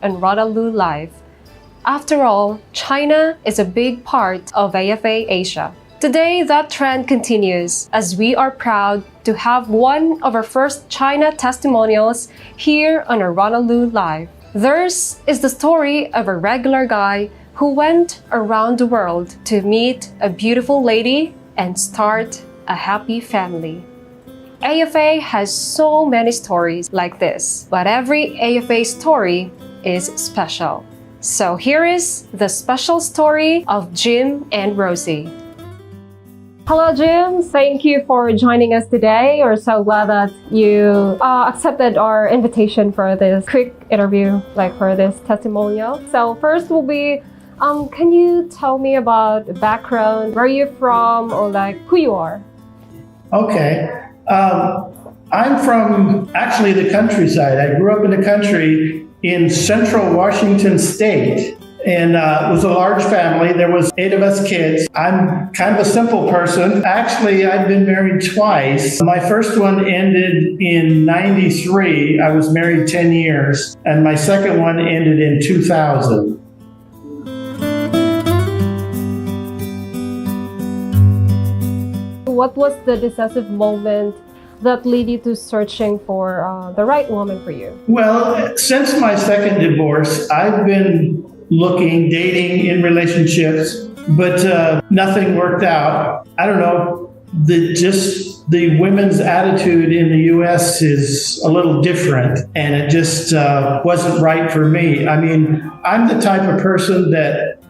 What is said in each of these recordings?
and Ronaldo life. After all, China is a big part of AFA Asia. Today, that trend continues as we are proud to have one of our first China testimonials here on our Ronaldo Live. Theirs is the story of a regular guy who went around the world to meet a beautiful lady and start a happy family. AFA has so many stories like this, but every AFA story is special. So here is the special story of Jim and Rosie. Hello, Jim. Thank you for joining us today. We're so glad that you accepted our invitation for this quick interview, for this testimonial. So first will be, can you tell me about the background, where you're from, or who you are? Okay. I'm from actually the countryside. I grew up in the country in central Washington State. And it was a large family. There was 8 of us kids. I'm kind of a simple person. Actually, I've been married twice. My first one ended in 93. I was married 10 years. And my second one ended in 2000. What was the decisive moment that led you to searching for the right woman for you? Well, since my second divorce, I've been looking, dating, in relationships, but nothing worked out. I don't know, the women's attitude in the U.S. is a little different, and it just wasn't right for me. I mean, I'm the type of person that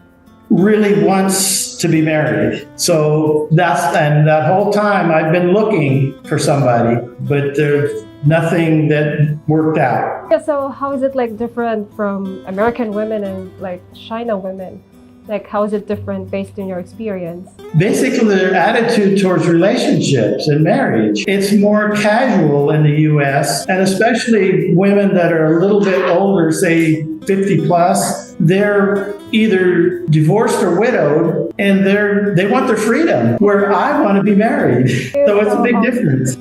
really wants to be married. So that whole time I've been looking for somebody, but there's nothing that worked out. Yeah, so how is it different from American women and China women? How is it different based on your experience? Basically, their attitude towards relationships and marriage. It's more casual in the U.S., and especially women that are a little bit older, say 50 plus, they're either divorced or widowed, and they want their freedom, where I want to be married. So it's a big difference.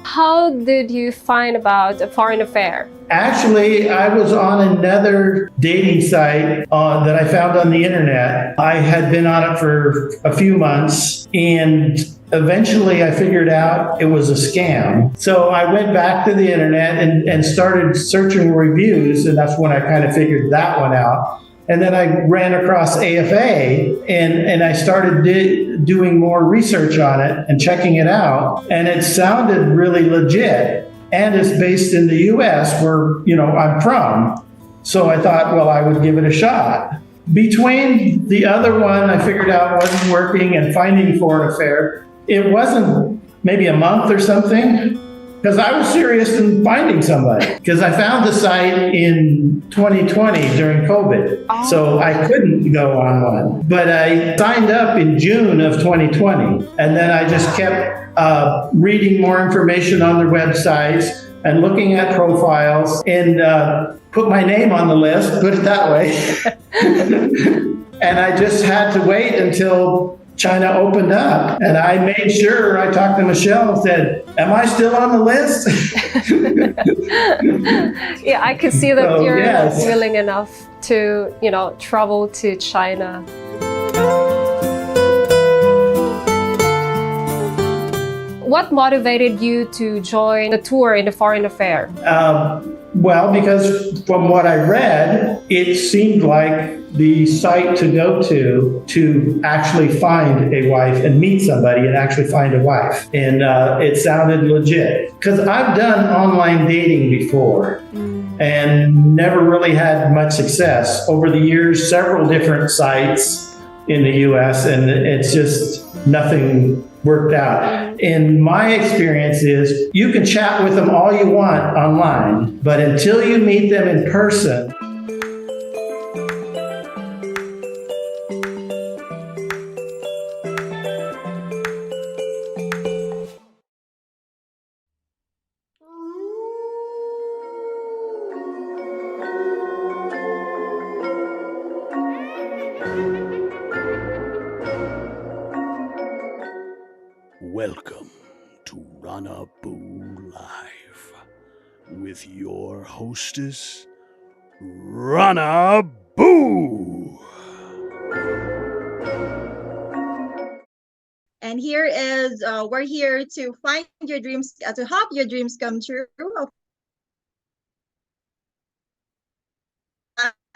How did you find about a foreign affair? Actually, I was on another dating site that I found on the internet. I had been on it for a few months, and eventually I figured out it was a scam. So I went back to the internet and started searching reviews, and that's when I kind of figured that one out. And then I ran across AFA, and I started doing more research on it and checking it out. And it sounded really legit. And it's based in the U.S. where, I'm from. So I thought, well, I would give it a shot. Between the other one I figured out wasn't working and finding foreign affair, it wasn't maybe a month or something, because I was serious in finding somebody. Because I found the site in 2020 during COVID, so I couldn't go on one. But I signed up in June of 2020, and then I just kept reading more information on their websites and looking at profiles, and put my name on the list, put it that way. And I just had to wait until China opened up, and I made sure I talked to Michelle and said, am I still on the list? Yeah, I could see that you're yes. willing enough to, travel to China. What motivated you to join the tour in the foreign affair? Well, because from what I read, it seemed like the site to go to actually find a wife and meet somebody and actually find a wife. And it sounded legit. Because I've done online dating before and never really had much success. Over the years, several different sites in the U.S., and it's just nothing worked out. In my experience is you can chat with them all you want online, but until you meet them in person, Welcome to Ronaldo Live. with your hostess, Rana Boo. And here is we're here to find your dreams, to help your dreams come true.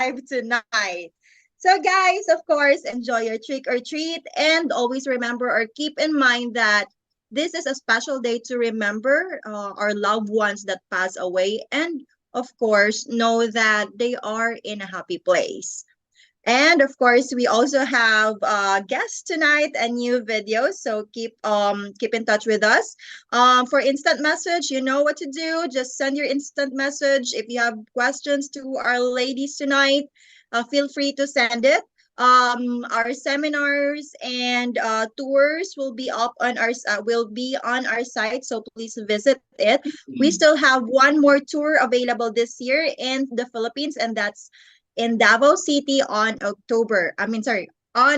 Live tonight. So, guys, of course, enjoy your trick or treat, and always remember or keep in mind that this is a special day to remember our loved ones that pass away, and of course, know that they are in a happy place. And of course, we also have guests tonight and new videos. So keep in touch with us. For instant message, you know what to do. Just send your instant message. If you have questions to our ladies tonight, feel free to send it. Our seminars and tours will be on our site, so please visit it. We still have one more tour available this year in the Philippines, and that's in Davao City on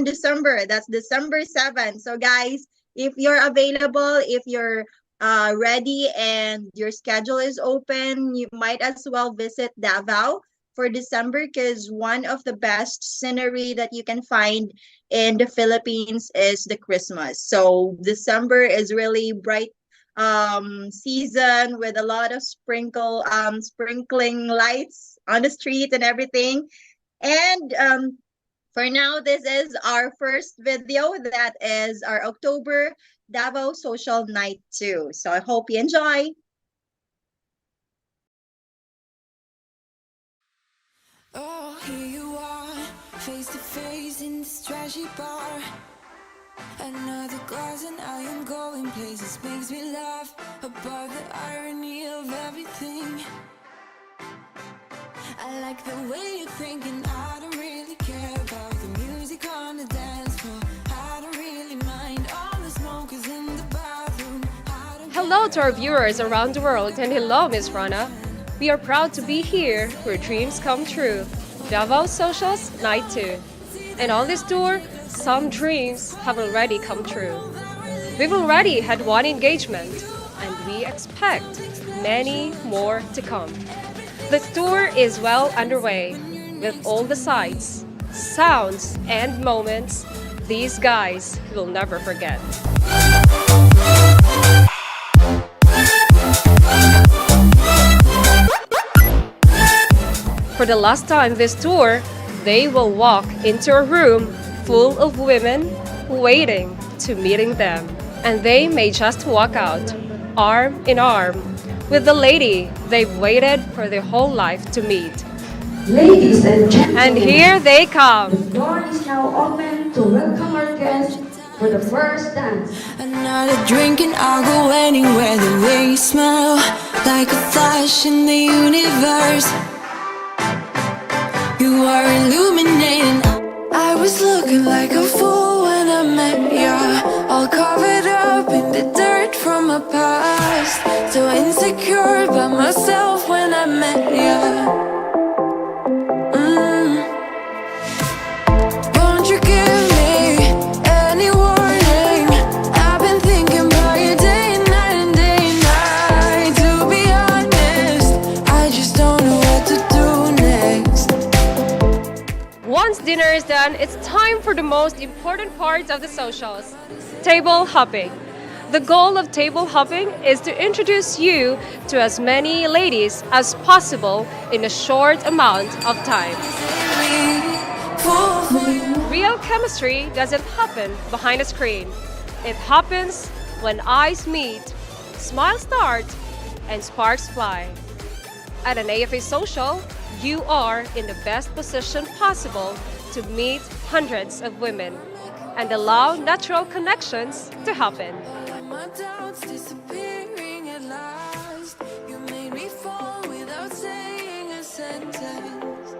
December. That's December 7th. So, guys, if you're available, if you're ready and your schedule is open, you might as well visit Davao for December, because one of the best scenery that you can find in the Philippines is the Christmas. So, December is really bright season with a lot of sprinkling lights on the street and everything. And for now, this is our first video. That is our October Davao Social Night 2. So I hope you enjoy. Oh, here you are, face to face in this trashy bar. Another glass and I am going places. Makes me laugh about the irony of everything. I like the way you're thinking. I don't really care about the music on the dance floor. I don't really mind all the smokers in the bathroom. Hello to our viewers around the world, and hello, Miss Rana. We are proud to be here where dreams come true. Davao Socials Night 2. And on this tour, some dreams have already come true. We've already had one engagement, and we expect many more to come. The tour is well underway with all the sights, sounds, and moments these guys will never forget. For the last time this tour, they will walk into a room full of women waiting to meeting them. And they may just walk out, arm in arm, with the lady they've waited for their whole life to meet. Ladies and gentlemen, And here they come. the door is now open to welcome our guests for the first dance. Another drink and I'll go anywhere. The way you smell, like a flash in the universe. You are illuminating. I was looking like a fool when I met ya, all covered up in the dirt from my past. So insecure by myself when I met ya. Won't you give me any warning? I've been thinking about you day and night and day and night. To be honest, I just don't know what to do next. Once dinner is done, it's time for the most important part of the socials, table hopping. The goal of table hopping is to introduce you to as many ladies as possible in a short amount of time. Real chemistry doesn't happen behind a screen. It happens when eyes meet, smiles start, and sparks fly. At an AFA social, you are in the best position possible to meet hundreds of women and allow natural connections to happen. My doubts disappearing at last. You made me fall without saying a sentence.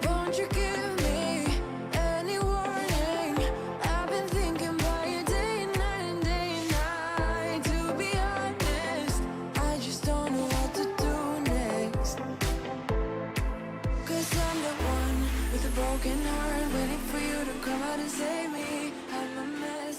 Won't you give me any warning? I've been thinking about you day and night and day and night. To be honest, I just don't know what to do next. 'Cause I'm the one with a broken heart, waiting for you to come out and save me. I'm a mess.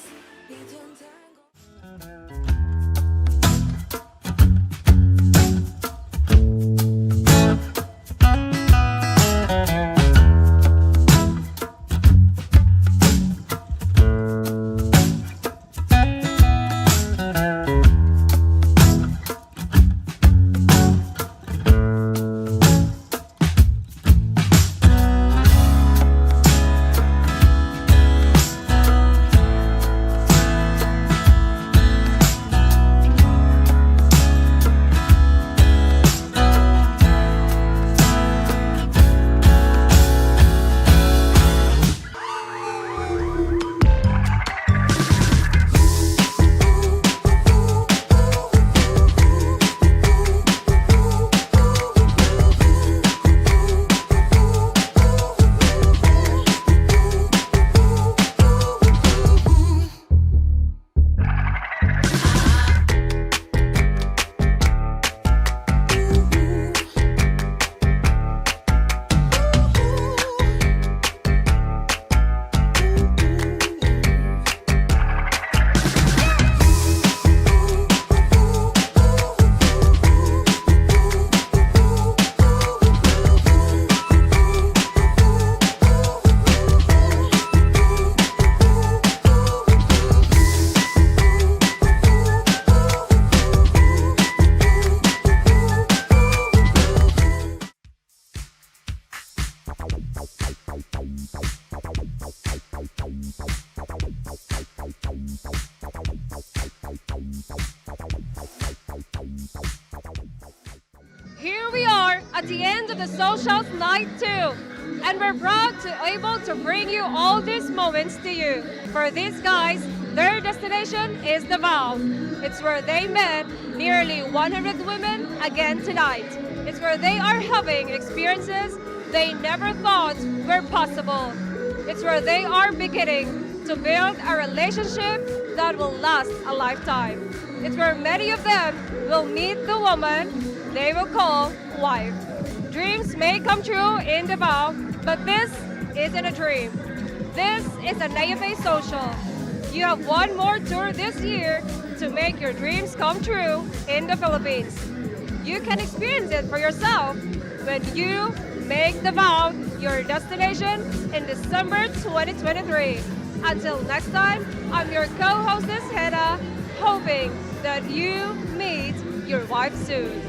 Here we are at the end of the Socials Night 2, and we're proud to able to bring you all these moments to you. For these guys, their destination is Davao. It's where they met nearly 100 women again tonight. It's where they are having experiences they never thought were possible. It's where they are beginning to build a relationship that will last a lifetime. It's where many of them will meet the woman they will call wife. Dreams may come true in Davao, but this isn't a dream. This is an AFA Social. You have one more tour this year to make your dreams come true in the Philippines. You can experience it for yourself when you make Davao your destination in December 2023. Until next time, I'm your co-hostess, Hannah, hoping that you meet your wife soon.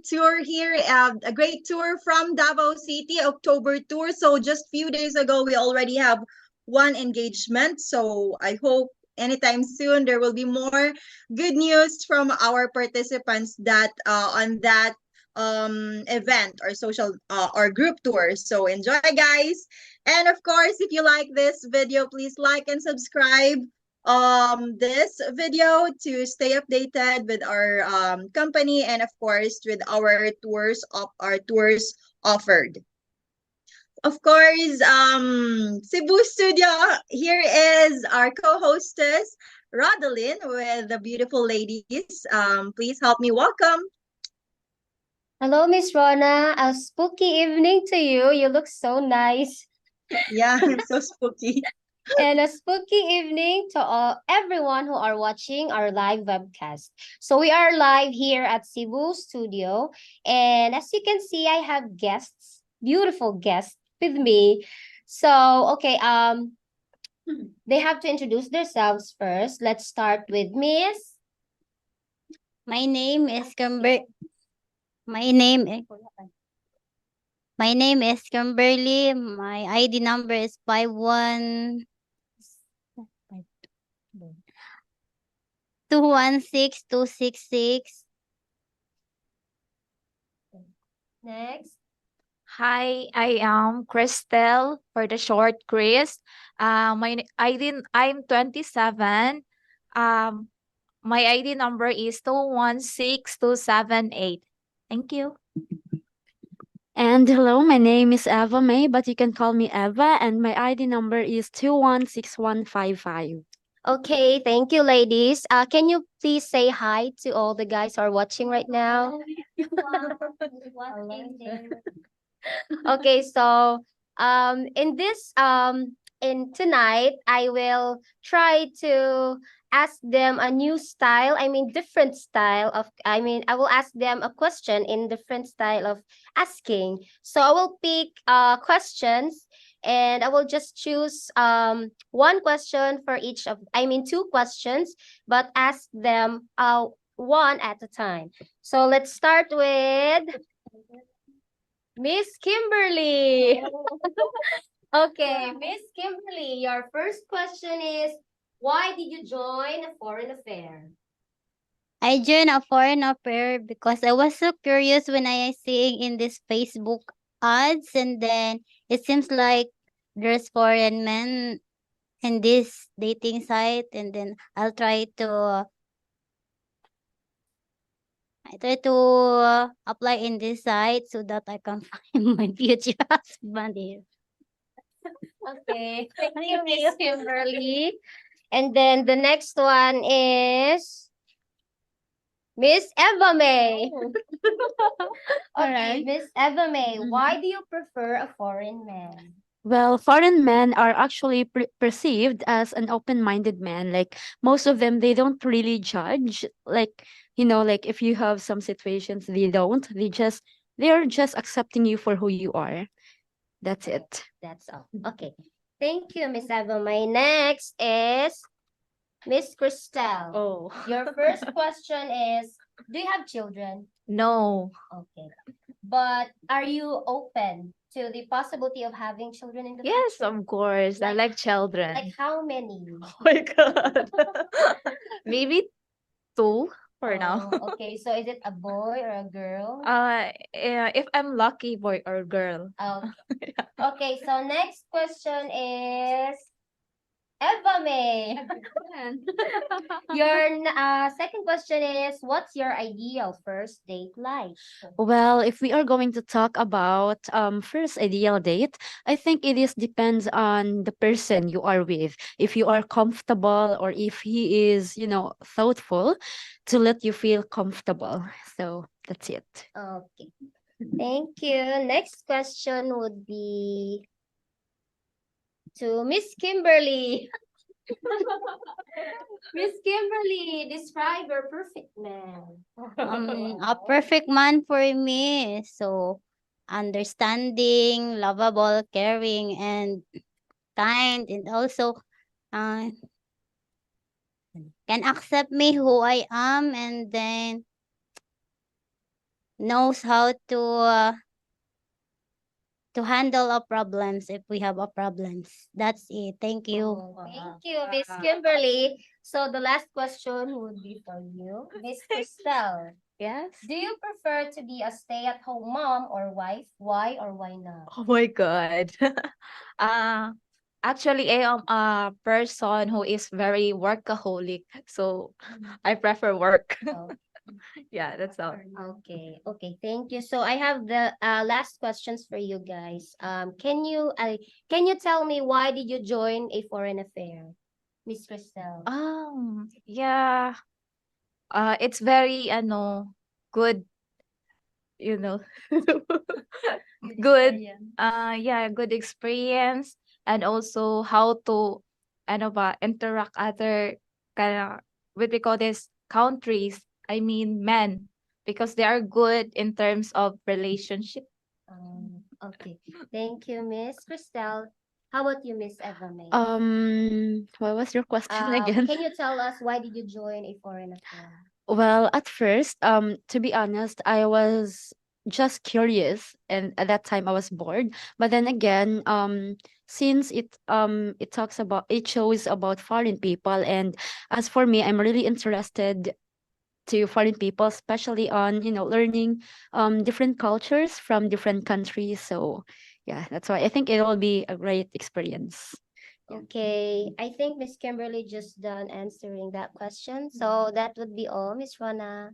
Tour here, a great tour from Davao City, October tour. So just few days ago, we already have one engagement. So I hope anytime soon there will be more good news from our participants that on that event or social or group tour. So enjoy, guys. And of course, if you like this video, please like and subscribe this video to stay updated with our company and of course with our tours offered. Of course, Cebu studio, here is our co-hostess Rodeline with the beautiful ladies. Please help me welcome. Hello, Miss Rona. A spooky evening to you. You look so nice. Yeah, so spooky. And a spooky evening to everyone who are watching our live webcast. So we are live here at Cebu studio. And as you can see, I have guests, beautiful guests with me. So, okay, they have to introduce themselves first. Let's start with Miss. My name is Kimber. My name is. My name is Kimberly. My ID number is 216266. Next. Hi, I am Christelle for the short Chris. I'm 27. My ID number is 216278. Thank you. And hello, my name is Eva May, but you can call me Eva, and my ID number is 216155. Okay, thank you, ladies. Can you please say hi to all the guys who are watching right now? Okay, so in tonight I will try to ask them a new style. I mean different style of I will ask them a question in different style of asking. So I will pick questions and I will just choose one question for each of two questions, but ask them one at a time. So let's start with Miss Kimberly. Okay, Miss Kimberly, your first question is, why did you join a foreign affair? I joined a foreign affair because I was so curious when I seeing in this Facebook ads, and then it seems like there's foreign men in this dating site, and then I try to apply in this site so that I can find my future husband here. Okay. Thank you, Miss Kimberly. And then the next one is Miss Eva May. Okay, Alright. Miss Eva May, Mhm. why do you prefer a foreign man? Well, foreign men are actually perceived as an open-minded man. Like most of them, they don't really judge. Like, like if you have some situations, they don't. They're just accepting you for who you are. That's it. That's all. Okay. Thank you, Miss Eva May. Next is Miss Christelle. Oh. Your first question is, do you have children? No. Okay. But are you open to the possibility of having children in the Yes, future? of course. I like children. Like how many? Oh my God. Maybe two for now. Oh, okay. So is it a boy or a girl? Yeah, if I'm lucky, boy or girl. Okay. Okay, so next question is Eva May. Your second question is, what's your ideal first date like? Well, if we are going to talk about first ideal date, I think it is depends on the person you are with. If you are comfortable or if he is, thoughtful to let you feel comfortable. So that's it. Okay. Thank you. Next question would be to Miss Kimberly. Miss Kimberly, describe your perfect man. A perfect man for me. So, understanding, lovable, caring, and kind, and also uh, can accept me who I am, and then knows how to handle our problems if we have a problems. That's it. Thank you. Thank you, Miss Kimberly. So the last question would be for you, Miss Christelle. Yes. Do you prefer to be a stay-at-home mom or wife? Why or why not? Oh my God. uh, Actually, I am a person who is very workaholic. So I prefer work. Oh, Yeah, that's all. okay, okay, thank you. So I have the last questions for you guys. Can you tell me why did you join a foreign affair, Miss Christelle? Yeah. It's very good, you know. Good. Yeah, good experience, and also how to interact other kind of what we call this countries. I mean men, because they are good in terms of relationship. Okay, thank you, Miss Christelle. How about you, Miss Eva May? What was your question again? Can you tell us why did you join a foreign affair? Well, at first, to be honest, I was just curious, and at that time I was bored. But then again, since it shows about foreign people, and as for me, I'm really interested to foreign people, especially on learning different cultures from different countries. So yeah, that's why I think it will be a great experience. Okay, I think Miss Kimberly just done answering that question. So that would be all, Miss Rona.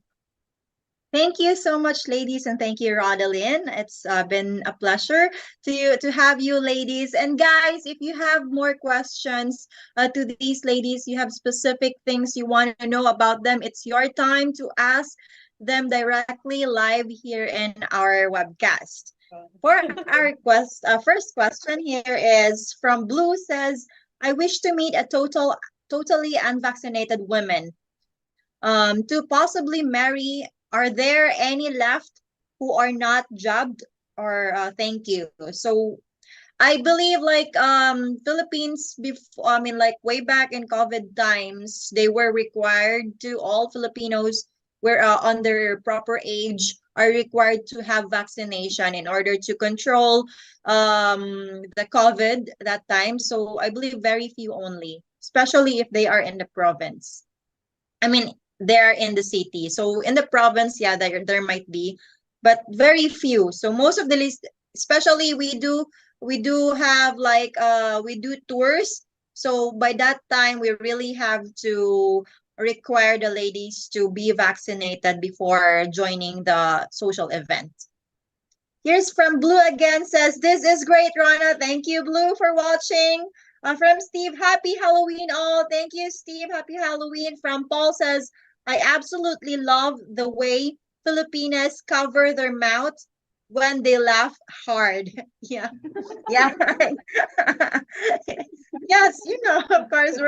Thank you so much, ladies, and thank you, Rodeline. It's been a pleasure to have you, ladies. And guys, if you have more questions to these ladies, you have specific things you want to know about them, it's your time to ask them directly live here in our webcast. For our first question here is from Blue says, I wish to meet a totally unvaccinated woman to possibly marry. Are there any left who are not jabbed? Or thank you. So I believe like Philippines before, I mean like way back in COVID times, they were required to all Filipinos were on their proper age are required to have vaccination in order to control the COVID that time. So I believe very few only, especially if they are in the province. I mean, they're in the city. So in the province, yeah, there might be, but very few. So most of the list, especially we do have like we do tours. So by that time, we really have to require the ladies to be vaccinated before joining the social event. Here's from Blue again, says, this is great, Rana. Thank you, Blue, for watching. From Steve, happy Halloween all. Thank you, Steve. Happy Halloween. From Paul says, I absolutely love the way Filipinas cover their mouth when they laugh hard. Yeah. Yeah, right. Yes, of course,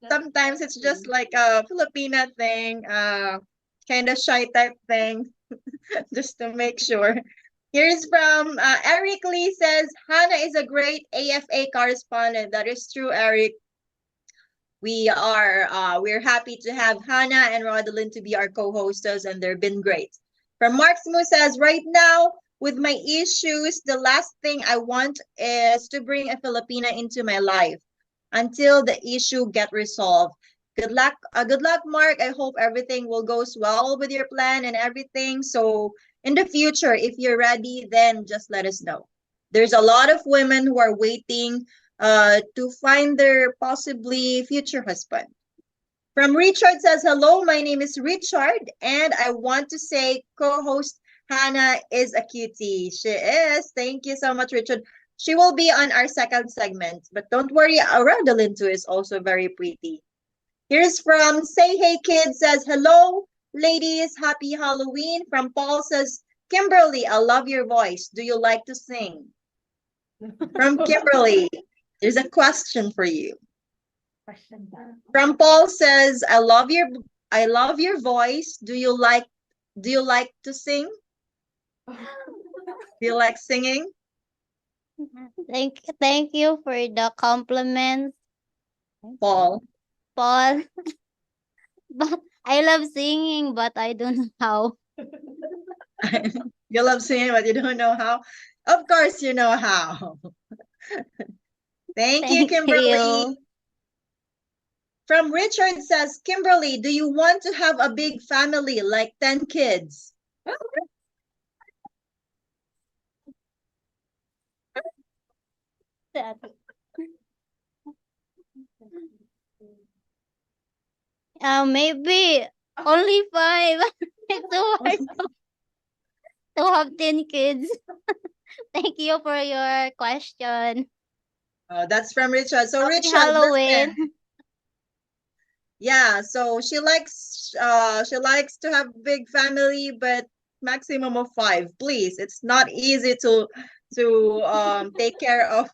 sometimes it's just like a Filipina thing, kind of shy type thing, just to make sure. Here's from Eric Lee, says, Hannah is a great AFA correspondent. That is true, Eric. We're happy to have Hannah and Rodelyn to be our co-hosters, and they've been great. From Mark Smoo says, right now, with my issues, the last thing I want is to bring a Filipina into my life until the issue get resolved. Good luck, Mark. I hope everything will goes well with your plan and everything. So in the future, if you're ready, then just let us know. There's a lot of women who are waiting to find their possibly future husband. From Richard says, hello, my name is Richard, and I want to say co-host Hannah is a cutie. She is. Thank you so much, Richard. She will be on our second segment, but don't worry, Rodelyn too is also very pretty. Here's from Say Hey Kid, says, hello, ladies, happy Halloween. From Paul says, Kimberly, I love your voice. Do you like to sing? From Kimberly, there's a question for you. From Paul says, I love your voice. Do you like to sing? Do you like singing? Thank you for the compliments, Paul. Paul. But I love singing, but I don't know how. You love singing, but you don't know how. Of course, you know how. Thank you, Kimberly. You. From Richard says, Kimberly, do you want to have a big family, like 10 kids? Maybe only 5. It's so hard to have 10 kids. Thank you for your question. Oh, that's from Richard. So Happy Richard, Halloween. listen. Yeah, so she likes to have big family, but maximum of 5. Please, it's not easy to take care of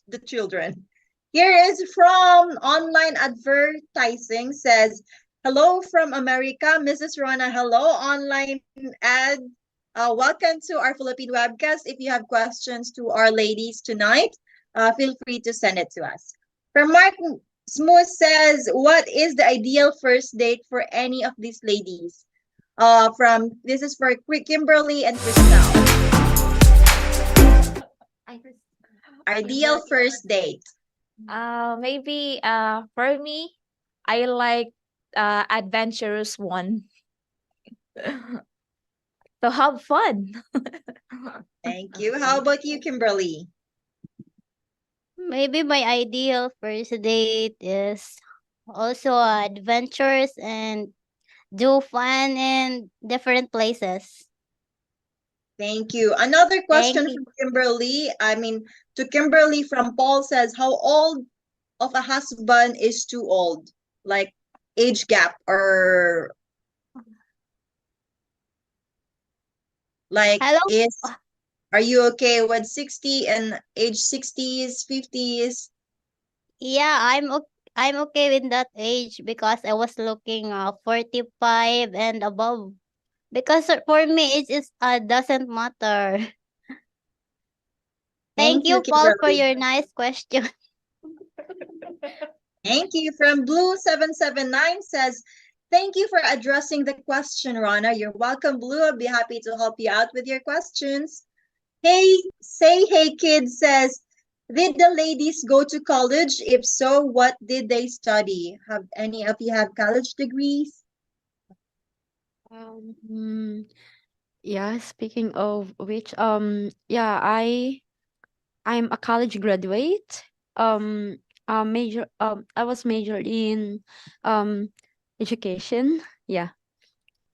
the children. Here is from online advertising, says, hello from America, Mrs. Rona. Hello, online ad. Welcome to our Philippine webcast. If you have questions to our ladies tonight, feel free to send it to us. From Mark Smooth says, what is the ideal first date for any of these ladies? This is for Kimberly and Crystal. Ideal first date. Maybe for me, I like adventurous one. So have fun. Thank you. How about you, Kimberly? Maybe my ideal first date is also adventures and do fun in different places. Thank you. Another question Thank you. from Kimberly. To Kimberly from Paul says, how old of a husband is too old? Like age gap, or like Hello? are you okay with 60 and age 60s, 50s? Yeah, I'm okay with that age because I was looking 45 and above. Because for me it is doesn't matter. Thank you, Paul, for Kimberly. your nice question. Thank you. From Blue779 says, thank you for addressing the question, Rana. You're welcome, Blue. I'll be happy to help you out with your questions. Hey Kid says, did the ladies go to college? If so, what did they study? Have any of you have college degrees? Yeah, speaking of which, yeah, I'm a college graduate. I was majored in education. Yeah.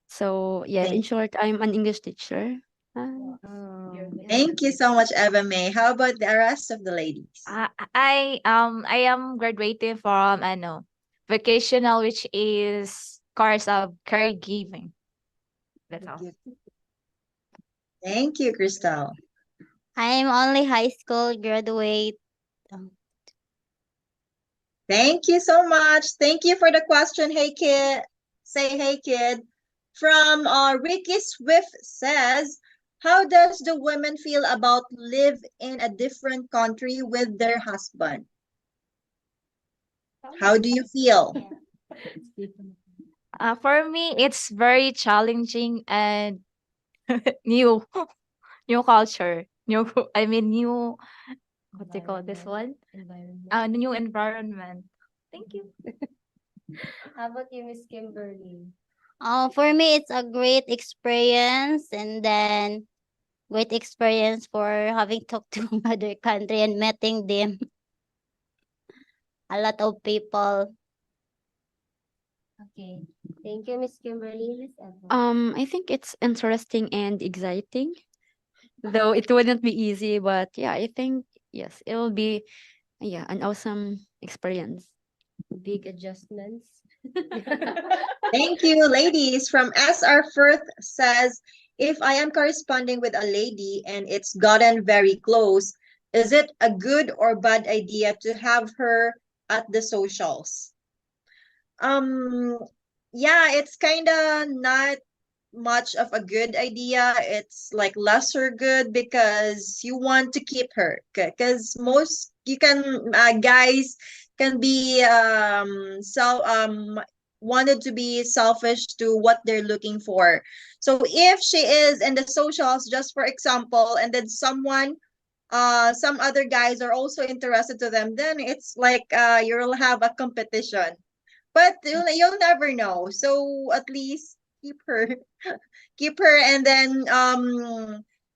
So yeah, in short, I'm an English teacher. Thank you so much, Eva May. How about the rest of the ladies? I am graduating from vocational, which is course of caregiving. That's all. Thank you, Crystal. I'm only high school graduate. Thank you so much. Thank you for the question. Hey kid, say hey kid. From Ricky Swift says, how does the women feel about live in a different country with their husband? How do you feel? For me, it's very challenging and new, new culture, new. I mean, new. What do you call this one? New environment. Thank you. How about you, Miss Kimberly? For me, it's a great experience, and then great experience for having talked to other country and meeting them. A lot of people. Okay. Thank you, Miss Kimberly. Miss Eva. I think it's interesting and exciting, though it wouldn't be easy. But yeah, I think yes, it will be an awesome experience. Big adjustments. Thank you, ladies. From SR Firth says, if I am corresponding with a lady and it's gotten very close, is it a good or bad idea to have her at the socials? Yeah, it's kind of not much of a good idea. It's like lesser good because you want to keep her. Because most you can guys can be wanted to be selfish to what they're looking for. So if she is in the socials, just for example, and then some other guys are also interested to them, then it's like you'll have a competition. But you'll never know. So at least keep her, keep her, and then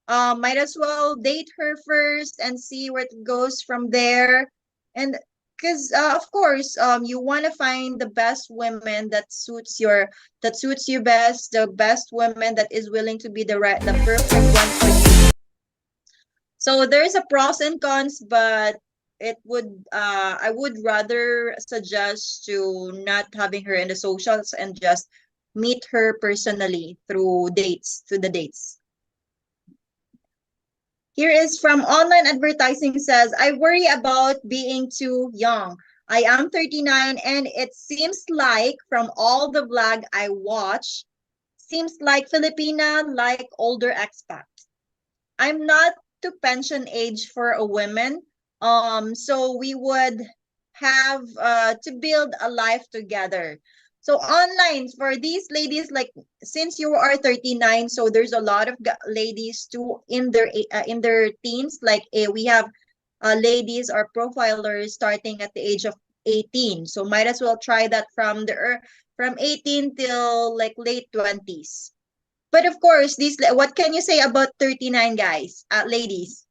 might as well date her first and see where it goes from there. And because of course you want to find the best women that suits you best, the best women that is willing to be the perfect one for you. So there's a pros and cons, but I would rather suggest to not having her in the socials and just meet her personally through the dates. Here is from online advertising says, I worry about being too young. I am 39 and it seems like from all the vlog I watch, seems like Filipina like older expat. I'm not to pension age for a woman. So we would have to build a life together. So online for these ladies, like since you are 39, so there's a lot of ladies too in their teens. Like we have ladies or profilers starting at the age of 18. So might as well try that from 18 till like late 20s. But of course, what can you say about 39 guys, ladies?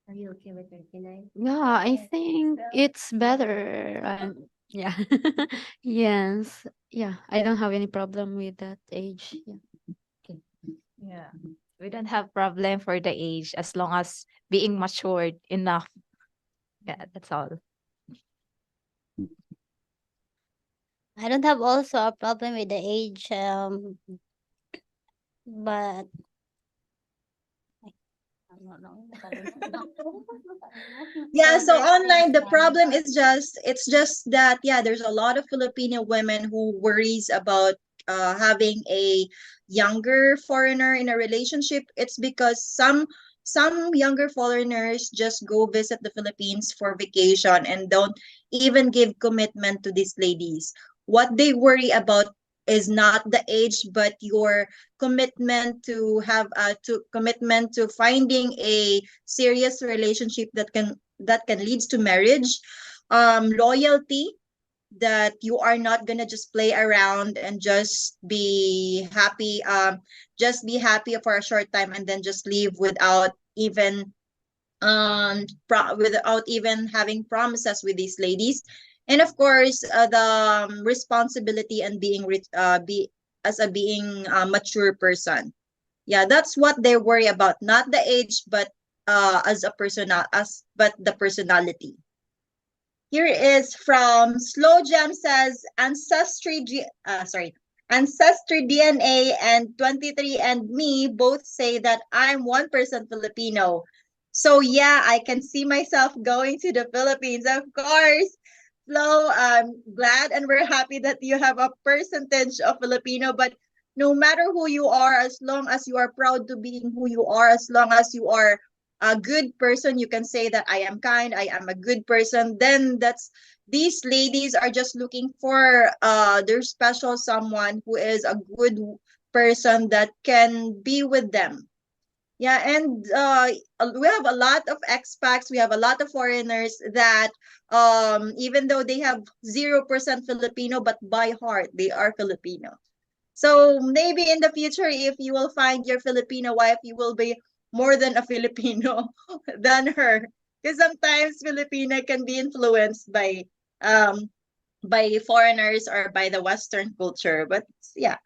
Are you okay with 39? Yeah, I think it's better. Yeah. Yes. Yeah, I don't have any problem with that age. Yeah. Yeah. We don't have problem for the age as long as being matured enough. Yeah, that's all. I don't have also a problem with the age, but Yeah, so online the problem is just that there's a lot of Filipino women who worries about having a younger foreigner in a relationship. It's because some younger foreigners just go visit the Philippines for vacation and don't even give commitment to these ladies. What they worry about is not the age but your commitment to finding a serious relationship that can leads to marriage, loyalty, that you are not gonna just play around and just be happy for a short time and then just leave without even having promises with these ladies. And of course the responsibility and being mature person. Yeah, that's what they worry about, not the age, but as a personal as but the personality. Here is from Slow Jam says Ancestry DNA and 23 and me both say that I'm 1% Filipino. So yeah, I can see myself going to the Philippines. Of course. Flo, I'm glad and we're happy that you have a percentage of Filipino, but no matter who you are, as long as you are proud to being who you are, as long as you are a good person, you can say that I am kind, I am a good person, then that's these ladies are just looking for their special someone who is a good person that can be with them. Yeah, and we have a lot of expats, we have a lot of foreigners that even though they have 0% Filipino, but by heart they are Filipino. So maybe in the future, if you will find your Filipino wife, you will be more than a Filipino than her. Because sometimes Filipino can be influenced by foreigners or by the Western culture. But yeah.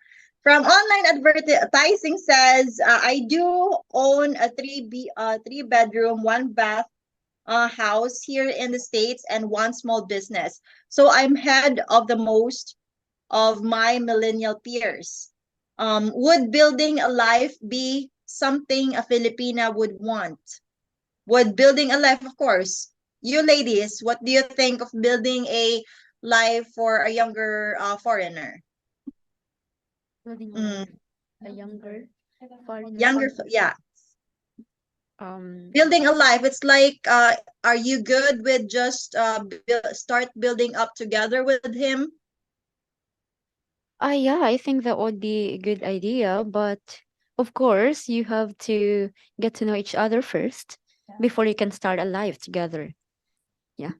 From online advertising says, I do own a three bedroom, one bath house here in the States and one small business. So I'm head of the most of my millennial peers. Would building a life be something a Filipina would want? Would building a life, of course. You ladies, what do you think of building a life for a younger foreigner? Building Mm, a younger foreigner. younger, yeah. Um, Building a life, it's like, are you good with just start building up together with him? yeah, I think that would be a good idea, but of course, you have to get to know each other first before you can start a life together. Yeah.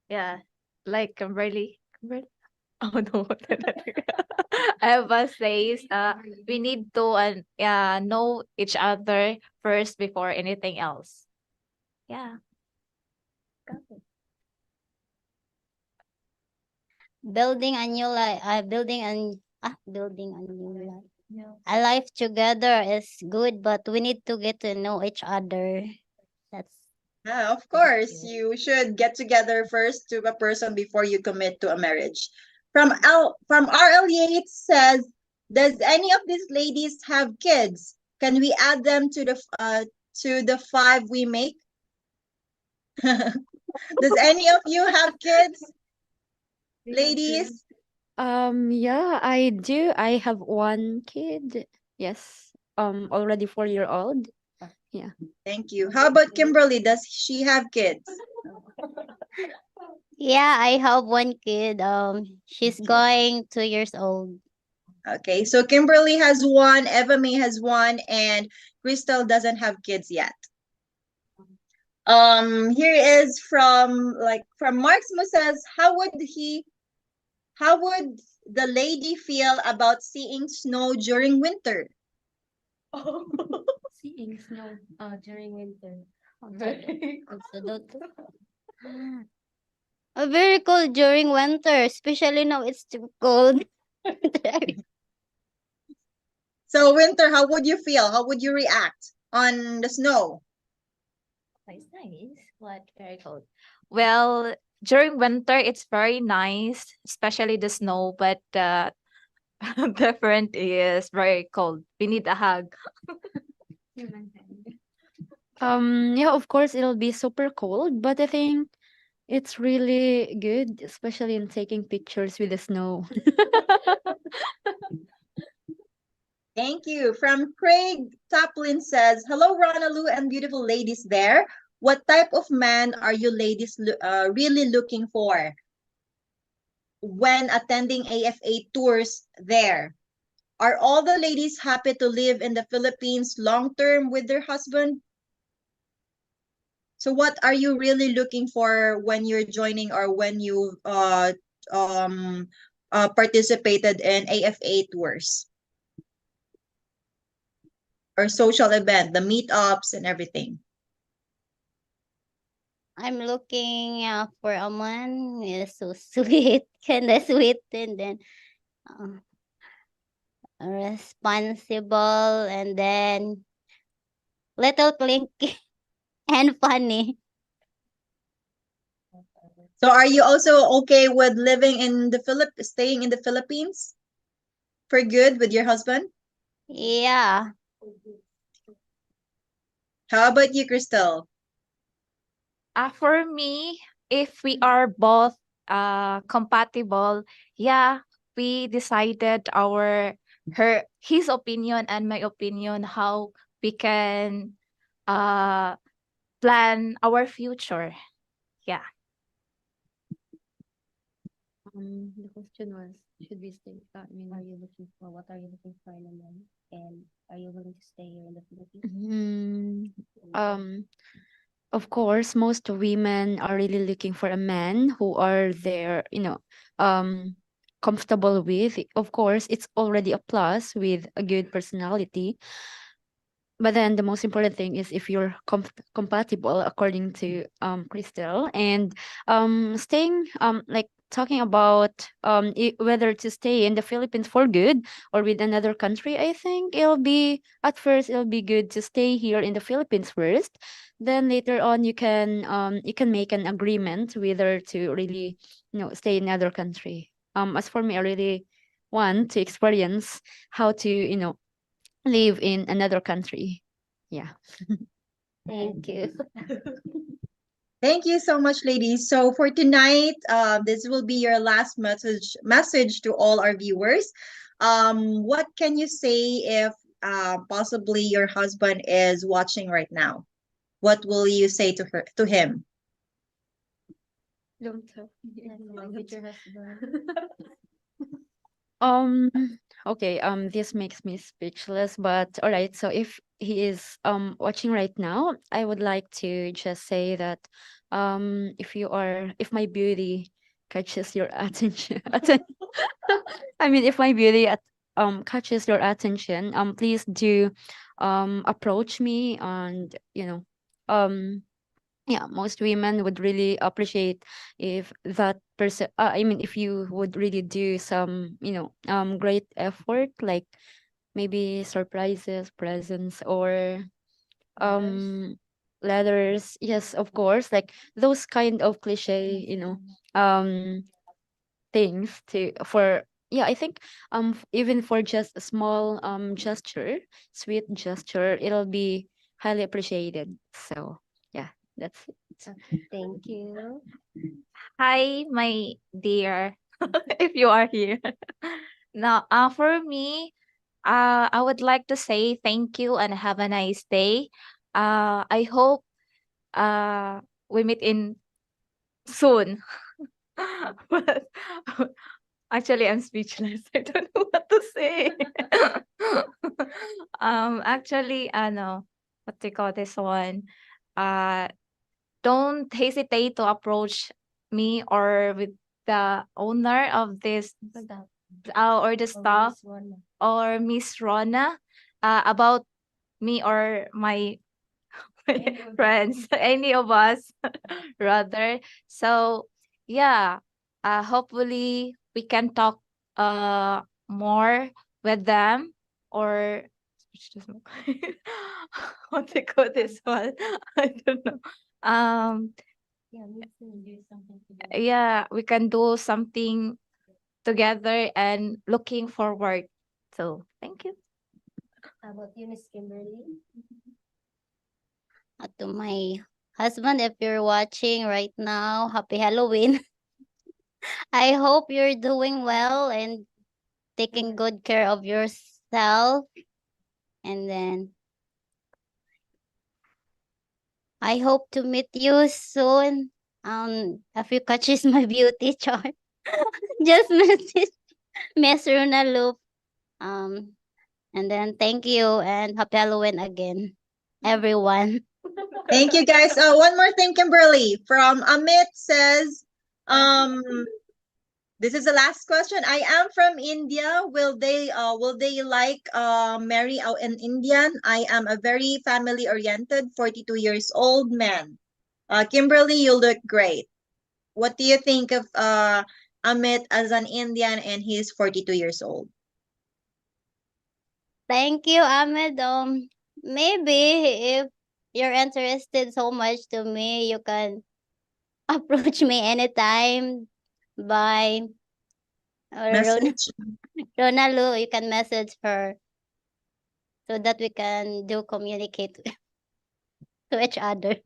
Yeah, like Kimberly. Oh no, Eva says, we need to know each other first before anything else. Yeah. Building a new life, building a new life. A life together is good, but we need to get to know each other. That's Yeah, of course, you should get together first to a person before you commit to a marriage. From RL Yates says, does any of these ladies have kids? Can we add them to the five we make? Does any of you have kids, ladies? Yeah, I do. I have one kid. Yes. Already 4-year old. Yeah. Thank you. How about Kimberly? Does she have kids? yeah. I have one kid. She's going 2 years old. Okay, so Kimberly has one, Eva May has one, and Crystal doesn't have kids yet. Here is from Marksmo says, how would the lady feel about seeing snow during winter? Seeing snow during winter. Very very cold during winter, especially now it's too cold. So winter, how would you feel? How would you react on the snow? It's nice, but very cold. Well, during winter, it's very nice, especially the snow, but different is very cold. We need a hug. Yeah, of course it'll be super cold, but I think it's really good, especially in taking pictures with the snow. Thank you. From Craig Taplin says, hello, Ronalu and beautiful ladies there. What type of man are you ladies really looking for when attending AFA tours there? Are all the ladies happy to live in the Philippines long term with their husband? So what are you really looking for when you're joining or when you participated in AFA tours or social event, the meetups and everything? I'm looking for a man who is so sweet, kind of sweet, and then uh, responsible, and then little clinky and funny. So are you also okay with living in the staying in the Philippines for good with your husband? Yeah. How about you, Crystal? For me, if we are both compatible, yeah, we decided his opinion and my opinion how we can uh plan our future. Yeah. The question was, should we stay? I mean, are you looking for what are you looking for in a man, and are you willing to stay here in the Philippines? Of course, most women are really looking for a man who are there, comfortable with. Of course, it's already a plus with a good personality. But then the most important thing is if you're compatible, according to Crystal, and staying like talking about whether to stay in the Philippines for good or with another country. I think it'll be at first it'll be good to stay here in the Philippines first. Then later on you can make an agreement whether to really stay in another country. As for me, I really want to experience how to live in another country. Yeah. Thank you. Thank you so much, ladies. So for tonight, this will be your last message to all our viewers. What can you say if possibly your husband is watching right now? What will you say to him? Don't talk. Um, okay, this makes me speechless, but all right. So if he is watching right now, I would like to just say that if my beauty catches your attention, I mean if my beauty catches your attention, please do approach me, and yeah, most women would really appreciate if that person I mean if you would really do some great effort, like maybe surprises, presents, or um letters. Yes, of course, like those kind of cliche um things to for yeah, I think even for just a small gesture, sweet gesture, it'll be highly appreciated. So yeah, that's it. Thank you. Hi, my dear, if you are here. Now, for me, I would like to say thank you and have a nice day. I hope we meet in soon. But actually, I'm speechless. I don't know what to say. Actually, ano, what do you call this one? Uh, don't hesitate to approach me or with the owner of this or the staff or Miss Rona about me or my friends, any of us rather. So yeah, hopefully we can talk more with them or what they call this one. I don't know. Um yeah, we can do something together and looking forward. So thank you. How about you, Miss Kimberly? To my husband, if you're watching right now, happy Halloween. I hope you're doing well and taking good care of yourself. And then I hope to meet you soon. If you catches my beauty chart, just mess Runa loop. And then thank you and happy Halloween again, everyone. Thank you, guys. One more thing, Kimberly from Amit says, this is the last question. I am from India. Will they like marry an Indian? I am a very family oriented 42 years old man. Kimberly, you look great. What do you think of Amit as an Indian and he's 42 years old? Thank you, Ahmed. Maybe if you're interested so much to me, you can approach me anytime by Message. Ronalu. You can message her so that we can do communicate to each other.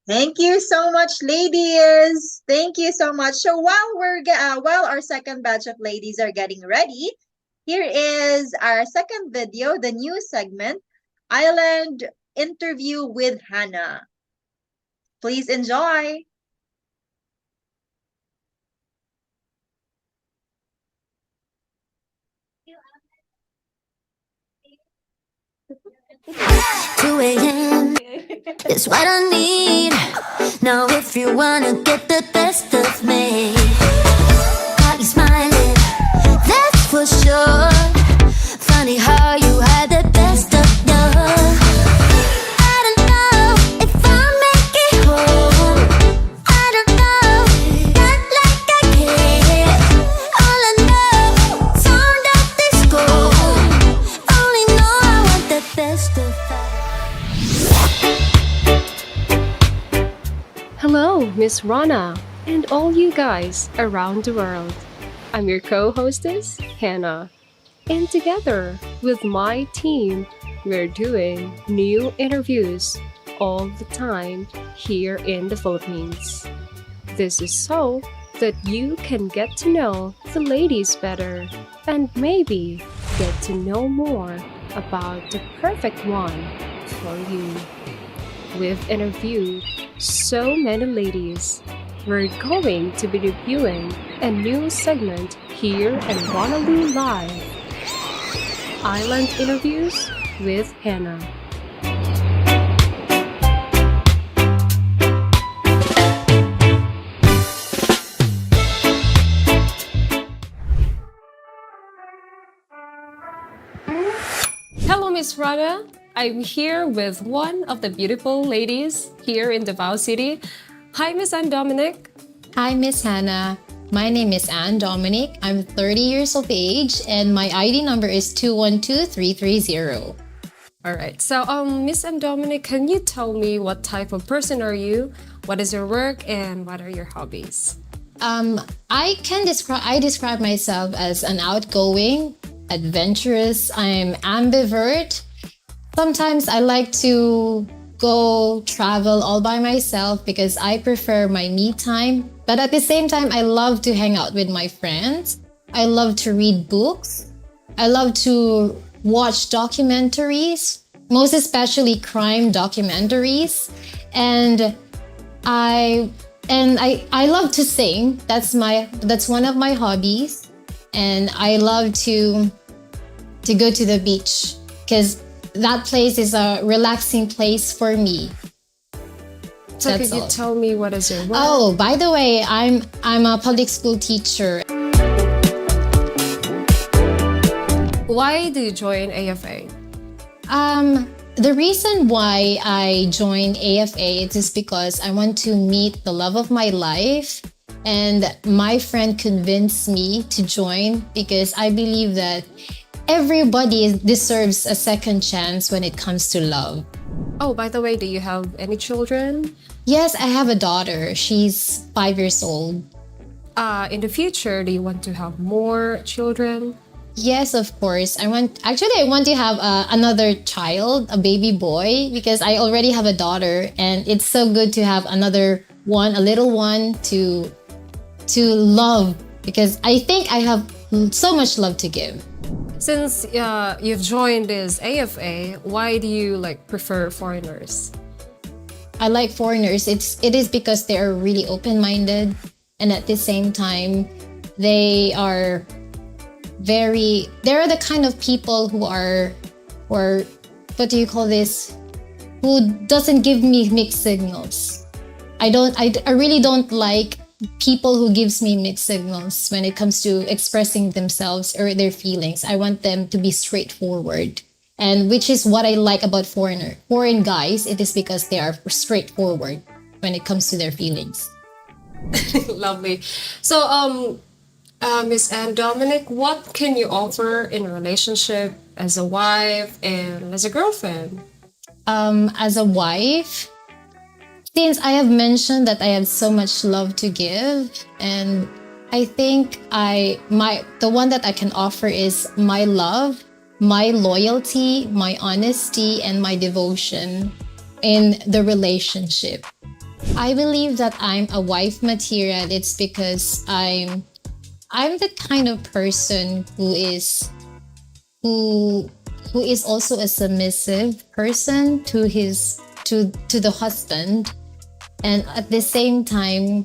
Thank you so much, ladies. Thank you so much. So while our second batch of ladies are getting ready, here is our second video, the new segment, Island Interview with Hannah. Please enjoy. Two a.m. is what I need. Now, if you wanna get the best of me, got you smiling, that's for sure. Funny how you had the best of love. I don't know if I'll make it home. I don't know, not like I care. All I know, sound of disco. Only know I want the best of us. Hello, Miss Rana, and all you guys around the world. I'm your co-hostess, Hannah. And together with my team, we're doing new interviews all the time here in the Philippines. This is so that you can get to know the ladies better and maybe get to know more about the perfect one for you. We've interviewed so many ladies. We're going to be reviewing a new segment here in Honolulu Live. Island Interviews with Hannah. Hello, Miss Rana. I'm here with one of the beautiful ladies here in Davao City. Hi, Miss Anne Dominic. Hi, Miss Hannah. My name is Anne Dominic. I'm 30 years of age and my ID number is 212330. All right. So, Miss Anne Dominic, can you tell me what type of person are you? What is your work and what are your hobbies? I describe myself as an outgoing, adventurous. I'm ambivert. Sometimes I like to go travel all by myself because I prefer my me time. But at the same time, I love to hang out with my friends. I love to read books. I love to watch documentaries, most especially crime documentaries. And I love to sing. That's one of my hobbies. And I love to go to the beach because that place is a relaxing place for me. So could you tell me what is your work? Oh, by the way, I'm a public school teacher. Why do you join AFA? The reason why I joined AFA is because I want to meet the love of my life, and my friend convinced me to join because I believe that everybody deserves a second chance when it comes to love. Oh, by the way, do you have any children? Yes, I have a daughter. She's 5 years old. In the future, do you want to have more children? Yes, of course. I want to have another child, a baby boy, because I already have a daughter, and it's so good to have another one, a little one to love, because I think I have so much love to give. Since you've joined this AFA, why do you prefer foreigners? I like foreigners. It is because they are really open-minded, and at the same time, they are the kind of people who are, or what do you call this? Who doesn't give me mixed signals. I really don't like people who gives me mixed signals when it comes to expressing themselves or their feelings. I want them to be straightforward. And which is what I like about foreign guys. It is because they are straightforward when it comes to their feelings. Lovely. So, Miss Anne Dominic, what can you offer in a relationship as a wife and as a girlfriend? As a wife, since I have mentioned that I have so much love to give, and I think the one that I can offer is my love, my loyalty, my honesty, and my devotion in the relationship. I believe that I'm a wife material. It's because I'm the kind of person who is also a submissive person to the husband, and at the same time,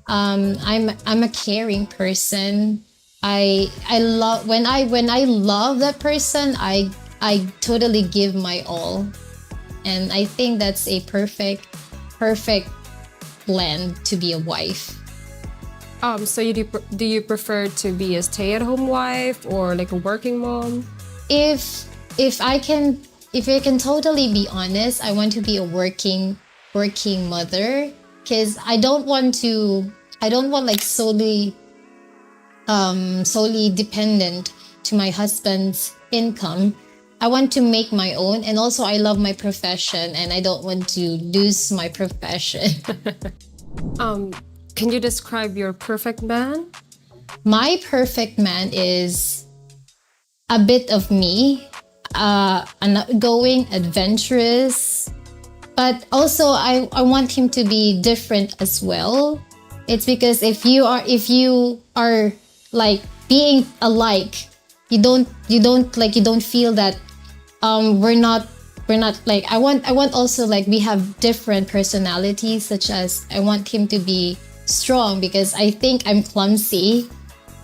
I'm a caring person. I love when I love that person. I totally give my all, and I think that's a perfect blend to be a wife. So do you prefer to be a stay-at-home wife or like a working mom? If I can totally be honest, I want to be a working mother, because I don't want like solely dependent to my husband's income. I want to make my own, and also I love my profession and I don't want to lose my profession. Can you describe your perfect man? My perfect man is a bit of me, an outgoing, adventurous, but also I want him to be different as well. It's because if you are like being alike, you don't feel that we're not like I want also like we have different personalities, such as I want him to be strong because I think I'm clumsy,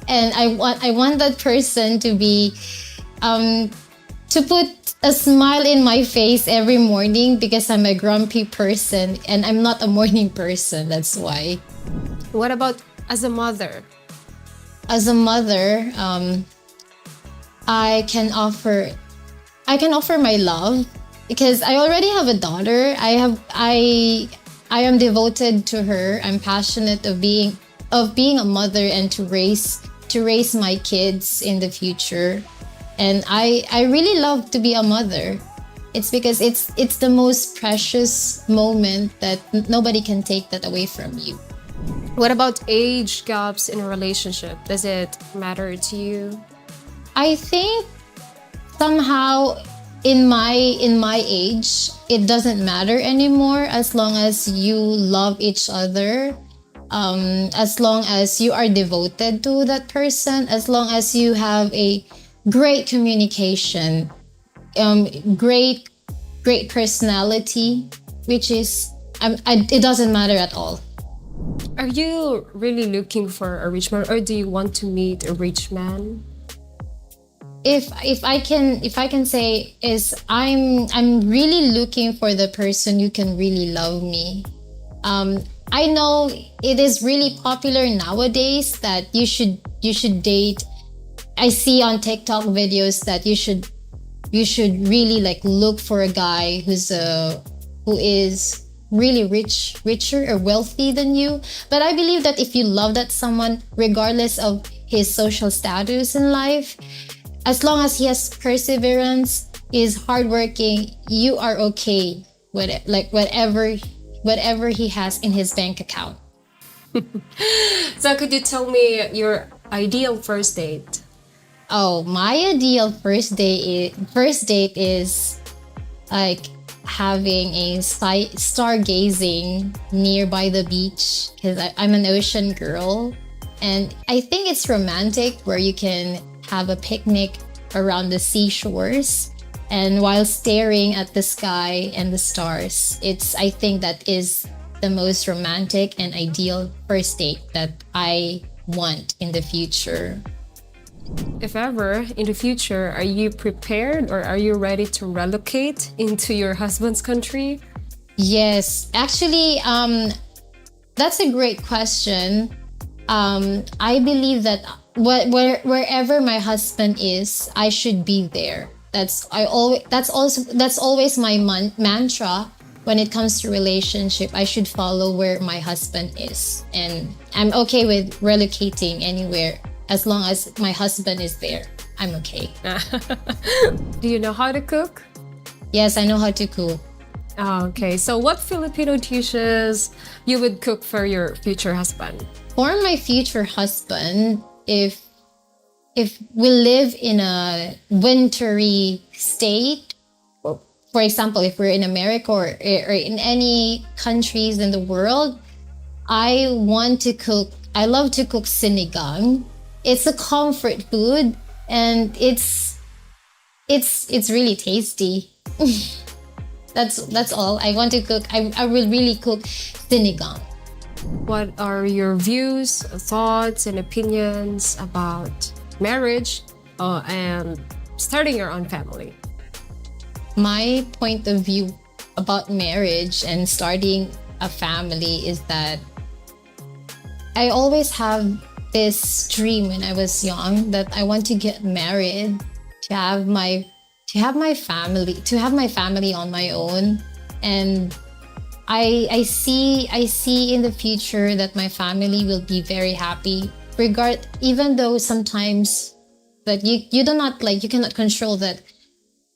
and I want that person to be to put a smile in my face every morning, because I'm a grumpy person and I'm not a morning person. That's why. What about as a mother? As a mother, I can offer my love, because I already have a daughter. I am devoted to her. I'm passionate of being a mother and to raise my kids in the future. And I really love to be a mother. It's because it's the most precious moment that nobody can take that away from you. What about age gaps in a relationship? Does it matter to you? I think somehow in my age, it doesn't matter anymore, as long as you love each other, as long as you are devoted to that person, as long as you have a great communication, great personality, which is it doesn't matter at all. Are you really looking for a rich man, or do you want to meet a rich man? If I can say is I'm really looking for the person who can really love me. I know it is really popular nowadays that you should date. I see on TikTok videos that you should really like look for a guy who is really richer or wealthy than you. But I believe that if you love that someone, regardless of his social status in life, as long as he has perseverance, is hardworking, you are okay with it, like whatever he has in his bank account. So could you tell me your ideal first date? Oh, my ideal first date is like having a stargazing nearby the beach, because I'm an ocean girl, and I think it's romantic where you can have a picnic around the seashores, and while staring at the sky and the stars. I think that is the most romantic and ideal first date that I want in the future. If ever in the future, are you prepared or are you ready to relocate into your husband's country? Yes, actually, that's a great question. I believe that wherever my husband is, I should be there. That's always my mantra when it comes to relationship. I should follow where my husband is, and I'm okay with relocating anywhere as long as my husband is there. I'm okay. Do you know how to cook? Yes, I know how to cook. Okay, so what Filipino dishes you would cook for your future husband? For my future husband, if we live in a wintry state, for example, if we're in America or in any countries in the world, I love to cook sinigang. It's a comfort food and it's really tasty. That's all. I want to cook. I will really cook sinigang. What are your views, thoughts, and opinions about marriage and starting your own family? My point of view about marriage and starting a family is that I always have this dream when I was young that I want to get married, to have my family on my own. And I see in the future that my family will be very happy, even though sometimes that you cannot control that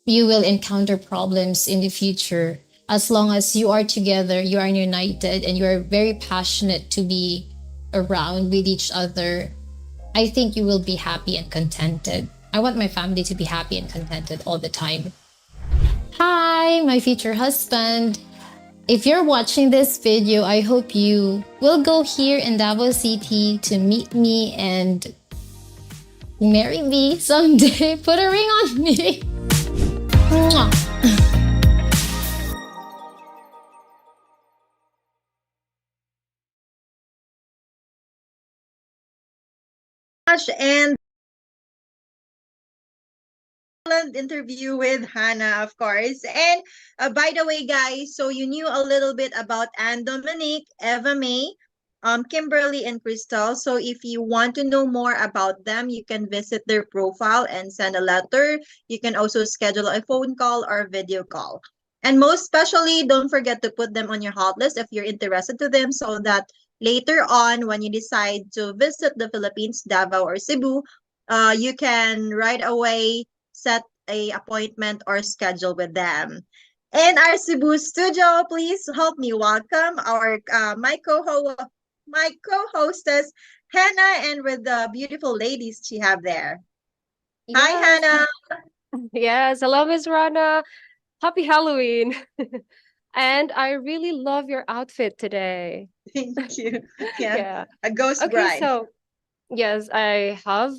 you will encounter problems in the future. As long as you are together, you are united, and you are very passionate to be around with each other, I think you will be happy and contented. I want my family to be happy and contented all the time. Hi, my future husband. If you're watching this video, I hope you will go here in Davao City to meet me and marry me someday. Put a ring on me. Mwah. And interview with Hannah, of course. And by the way, guys, so you knew a little bit about Anne Dominique, Eva May, Kimberly, and Crystal. So if you want to know more about them, you can visit their profile and send a letter. You can also schedule a phone call or video call. And most especially, don't forget to put them on your hot list if you're interested to them, so that later on, when you decide to visit the Philippines, Davao or Cebu, you can right away set a appointment or schedule with them. In our Cebu studio, please help me welcome our my co-hostess Hannah, and with the beautiful ladies she have there. Hi, Yes. Hannah. Yes, hello, Miss Rana. Happy Halloween. And I really love your outfit today. Thank you. Yeah, Yeah. a ghost Okay, bride. so yes, I have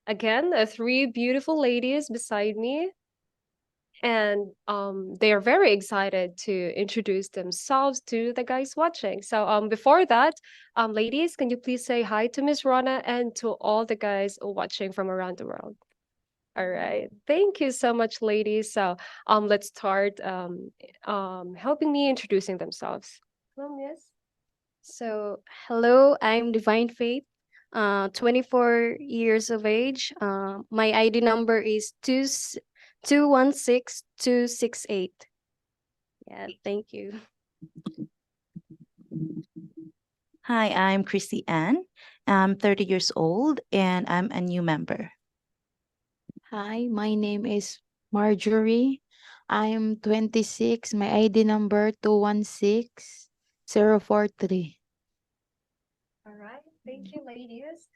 again three beautiful ladies beside me, and they are very excited to introduce themselves to the guys watching. So before that, ladies, can you please say hi to Miss Rana and to all the guys watching from around the world? All right. Thank you so much, ladies. So let's start helping me introducing themselves. Hello, Miss. So, hello, I'm Divine Faith, 24 years of age. My ID number is 216268. Yeah, thank you. Hi, I'm Christy Ann. I'm 30 years old and I'm a new member. Hi, my name is Marjorie. I'm 26. My ID number 216043. All right. Thank you, ladies.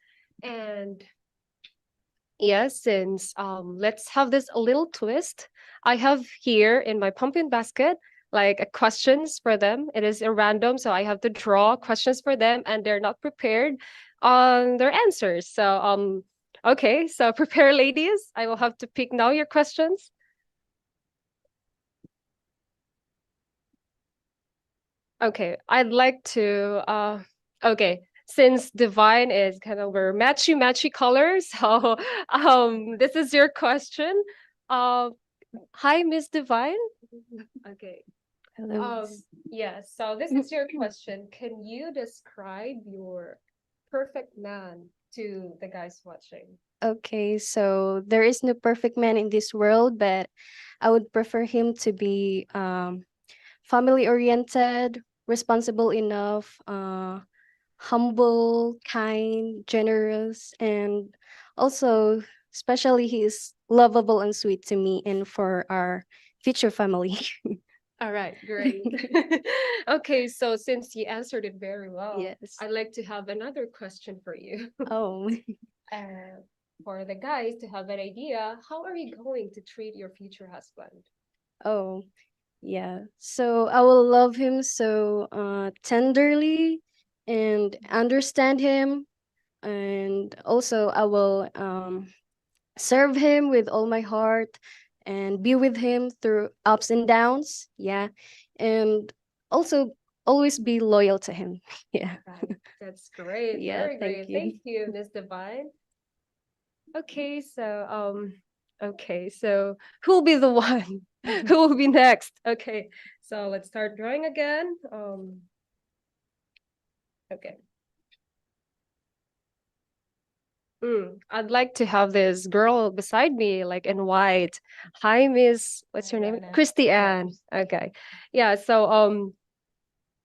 And yes, since let's have this a little twist. I have here in my pumpkin basket like a questions for them. It is a random, so I have to draw questions for them, and they're not prepared on their answers. So okay, so prepare, ladies. I will have to pick now your questions. Okay, I'd like to okay, since Divine is kind of we're matchy colors, so this is your question. Hi, Miss Divine. Okay. Hello. Yes, so this is your question. Can you describe your perfect man to the guys watching? Okay, so there is no perfect man in this world, but I would prefer him to be family oriented, responsible enough, humble, kind, generous, and also especially he is lovable and sweet to me and for our future family. All right, great. Okay, so since you answered it very well, Yes. I'd like to have another question for you. Oh. For the guys to have an idea, how are you going to treat your future husband? Oh, yeah. So I will love him so tenderly and understand him, and also I will serve him with all my heart and be with him through ups and downs. Yeah. And also always be loyal to him. Yeah. Right, that's great. Yeah, Very thank great. you. Thank you, Miss Divine. Okay, so who'll be the one? Who will be next? Okay, so let's start drawing again. Okay. I'd like to have this girl beside me, like in white. Hi, Miss. What's your name? Christy Ann. Okay. Yeah. So,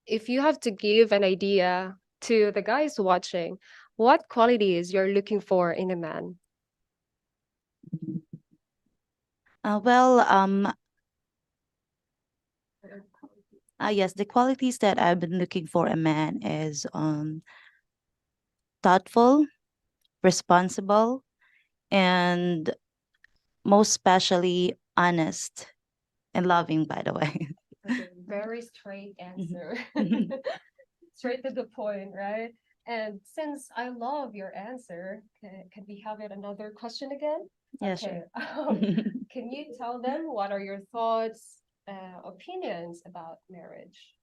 if you have to give an idea to the guys watching, what qualities you're looking for in a man? Well, yes, the qualities that I've been looking for a man is thoughtful, responsible, and most especially honest and loving, by the way. Okay, very straight answer. Straight to the point, right? And since I love your answer, can we have it another question again? Yeah, Okay. sure. Can you tell them what are your thoughts, opinions about marriage?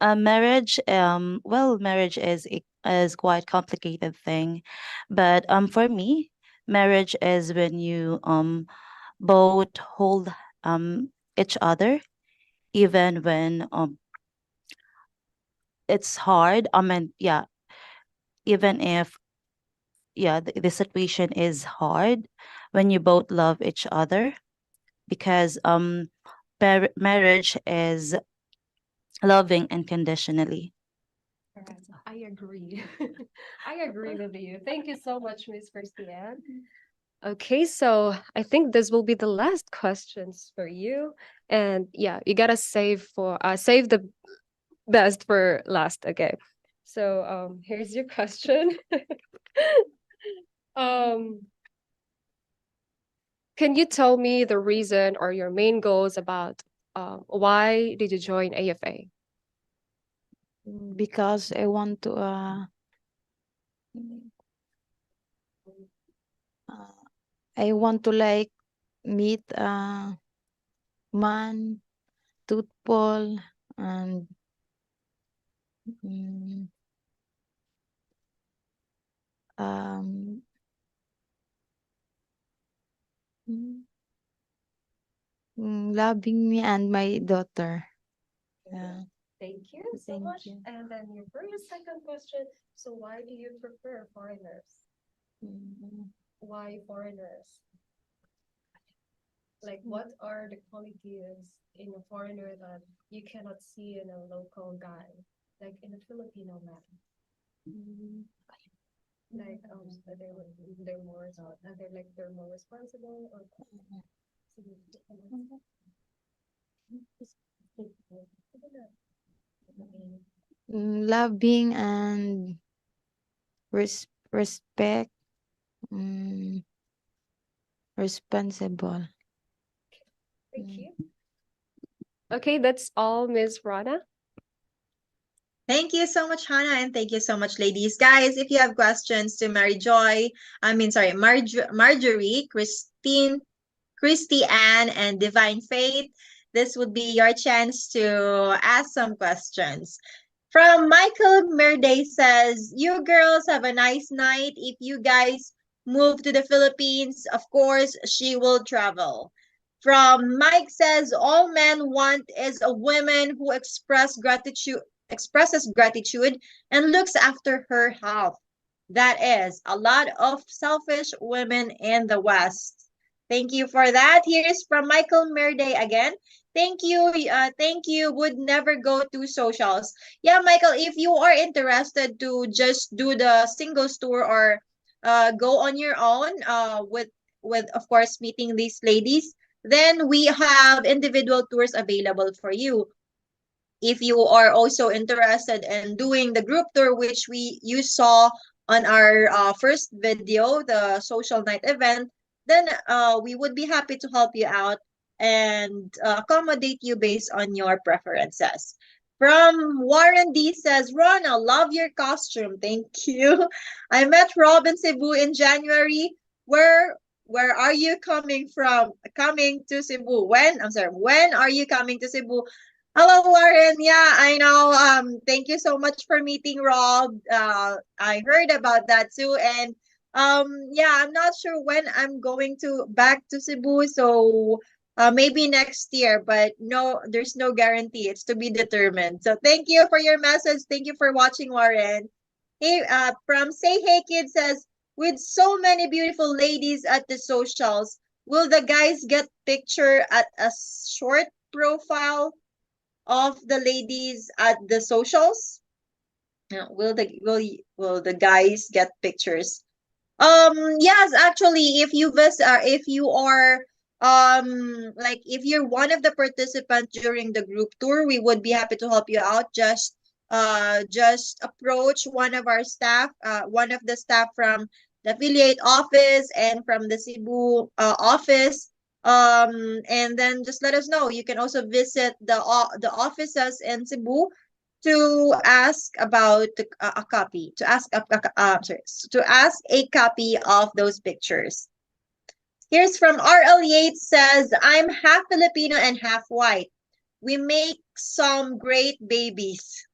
Marriage, well, marriage is quite complicated thing, but for me, marriage is when you both hold each other, even when it's hard. I mean, yeah, even if the situation is hard, when you both love each other, because marriage is loving unconditionally. I agree. I agree with you. Thank you so much, Miss Christiane. Okay, so I think this will be the last questions for you. And yeah, you gotta save the best for last. Okay. So here's your question. um can you tell me the reason or your main goals about why did you join AFA? Because I want to like meet a man, truthful, and mm, um mm, loving me and my daughter. Yeah. Thank you so Thank much. you. And then your very second question. So why do you prefer foreigners? Mm, Why foreigners? Like what are the qualities in a foreigner that you cannot see in a local guy, like in a Filipino man? Like so they're more they're more responsible or loving and respect, responsible. Thank you. Okay, that's all, Ms. Rana. Thank you so much, Hannah, and thank you so much, ladies. Guys, if you have questions to Marjorie, Christine, Christy Ann, and Divine Faith, this would be your chance to ask some questions. From Michael Merde says, you girls have a nice night. If you guys move to the Philippines, of course, she will travel. From Mike says, all men want is a woman who expresses gratitude and looks after her health. That is a lot of selfish women in the West. Thank you for that. Here's from Michael Merde again. Thank you. Thank you. Would never go to socials. Yeah, Michael, if you are interested to just do the singles tour or go on your own with of course meeting these ladies, then we have individual tours available for you. If you are also interested in doing the group tour, which you saw on our first video, the social night event, then we would be happy to help you out and accommodate you based on your preferences. From Warren D says, Rona, love your costume. Thank you. I met Rob in Cebu in January. Where are you coming from? Coming to Cebu? When? I'm sorry. When are you coming to Cebu? Hello, Warren. Yeah, I know. Thank you so much for meeting Rob. I heard about that too, and yeah, I'm not sure when I'm going to back to Cebu, so maybe next year, but no, there's no guarantee. It's to be determined. So thank you for your message. Thank you for watching, Warren. Hey, from Say Hey Kid says, with so many beautiful ladies at the socials, will the guys get picture at a short profile of the ladies at the socials? Will the guys get pictures? Yes, actually, if you are like if you're one of the participants during the group tour, we would be happy to help you out. Just approach one of the staff from the affiliate office and from the Cebu office, and then just let us know. You can also visit the offices in Cebu to ask about a copy, to ask a copy of those pictures. Here's from RL Yates says, I'm half Filipino and half white. We make some great babies.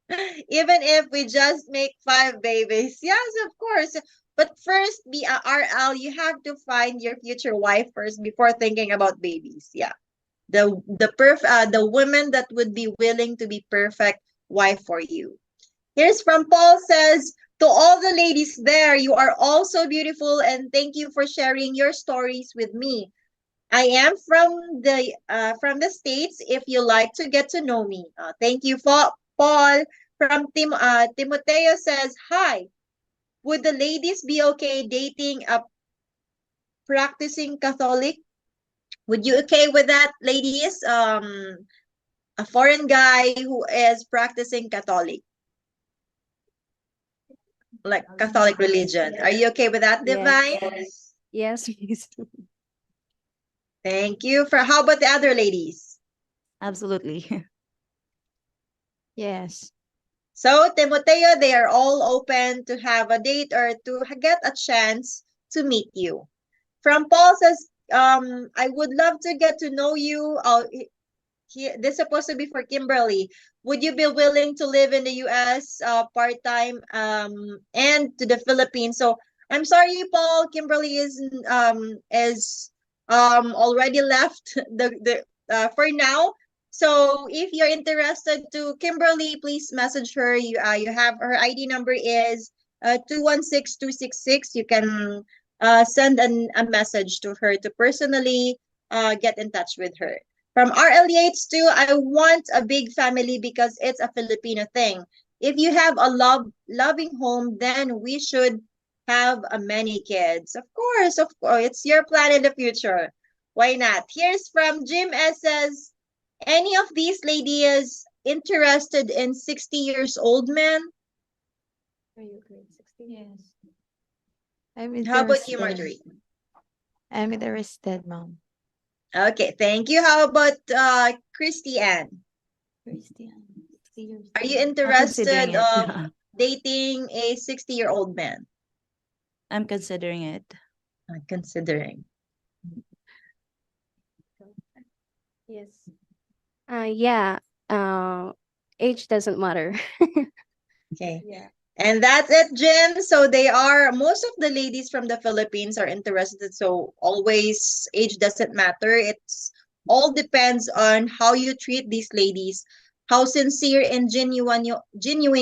Even if we just make 5 babies. Yes, of course. But first, be a RL, you have to find your future wife first before thinking about babies. Yeah. The woman that would be willing to be perfect wife for you. Here's from Paul says, to all the ladies there, you are all so beautiful and thank you for sharing your stories with me. I am from the States if you like to get to know me. Thank you, Paul. From Timoteo says, hi, would the ladies be okay dating a practicing Catholic? Would you okay with that, ladies? A foreign guy who is practicing Catholic, like Catholic religion. Are you okay with that, Divine? Yes, please. Thank you. How about the other ladies? Absolutely. Yes. So, Timoteo, they are all open to have a date or to get a chance to meet you. From Paul says, I would love to get to know you. This is supposed to be for Kimberly. Would you be willing to live in the US part-time and to the Philippines? So I'm sorry, Paul. Kimberly is already left the for now. So if you're interested to Kimberly, please message her. You have her ID number is 216266. You can send a message to her to personally get in touch with her. From RL Yates too, I want a big family because it's a Filipino thing. If you have a loving home, then we should have many kids. Of course, it's your plan in the future. Why not? Here's from Jim S says, any of these ladies interested in 60 years old men? Are you grade 60? Yes. I'm How about you, interested. Marjorie? I'm interested, Mom. Okay, thank you. How about Christy Ann? Christian. Are you I'm considering interested it. of dating a 60-year-old man? I'm considering it. Considering. Yes. Yeah. Age doesn't matter. Okay. Yeah. And that's it, Jim. So most of the ladies from the Philippines are interested. So always age doesn't matter. It's all depends on how you treat these ladies, how sincere and genuine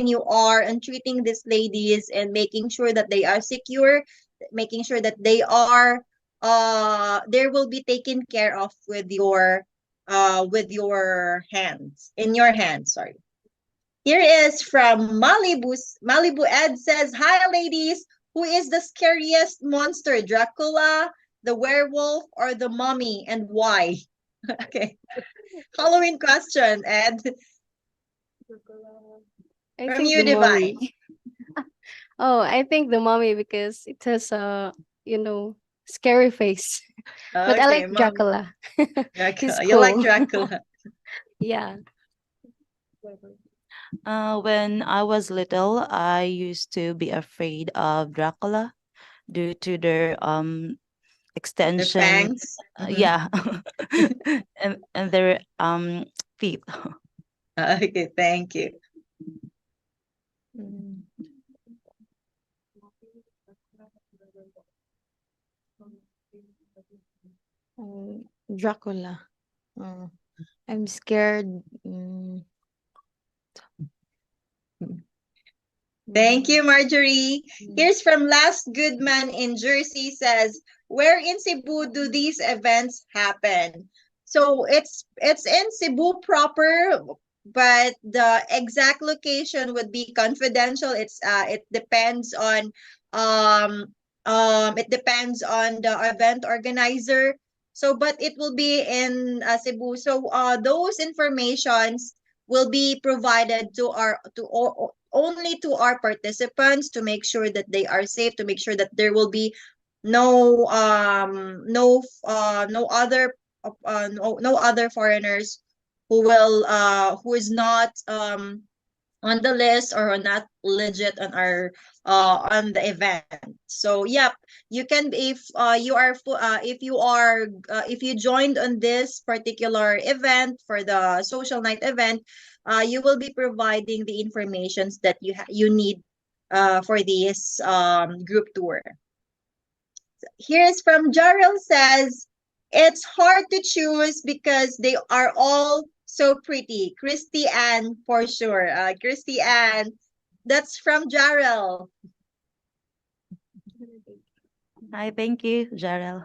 you are in treating these ladies and making sure that they are secure, making sure that they will be taken care of with your hands, in your hands, sorry. Here is from Malibu. Malibu Ed says, hi, ladies. Who is the scariest monster, Dracula, the werewolf, or the mummy, and why? Okay. Halloween question, Ed. I From think you, the Divine. mummy. Oh, I think the mummy because it has a, scary face. But I Okay, like mummy. Dracula. He's Dracula. You like cool. Dracula. Yeah. When I was little, I used to be afraid of Dracula due to their The extension. fangs. Yeah, and their teeth. Okay, thank you. Mm. Dracula. I'm scared. Thank you, Marjorie. Here's from Last Good Man in Jersey says, where in Cebu do these events happen? So it's in Cebu proper, but the exact location would be confidential. It depends on the event organizer. So but it will be in Cebu. So those informations will be provided to only to our participants to make sure that they are safe, to make sure that there will be no other foreigners who is not on the list or are not legit on the event. So yep, you can if you joined on this particular event for the social night event, you will be providing the informations that you need for this group tour. Here's from Jarrell says, it's hard to choose because they are all so pretty. Christy Ann for sure. Christy Ann, that's from Jarrell. Hi, thank you, Jarel.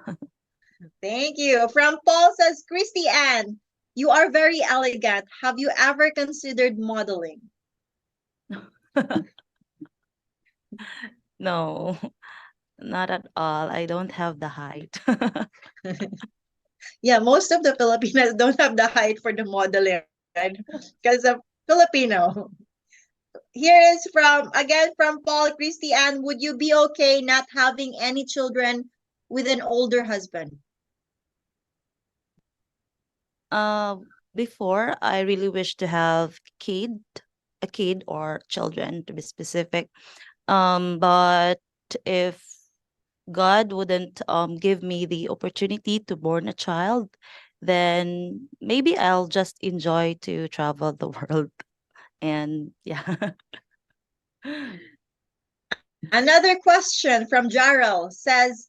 Thank you. From Paul says, Christy Ann, you are very elegant. Have you ever considered modeling? No, not at all. I don't have the height. Yeah, most of the Filipinos don't have the height for the modeling because of Filipino. Here is from Paul Christian. Would you be okay not having any children with an older husband? Uh, Before, I really wish to have a kid or children to be specific. But if God wouldn't give me the opportunity to born a child, then maybe I'll just enjoy to travel the world. And yeah. Another question from Jarrell says,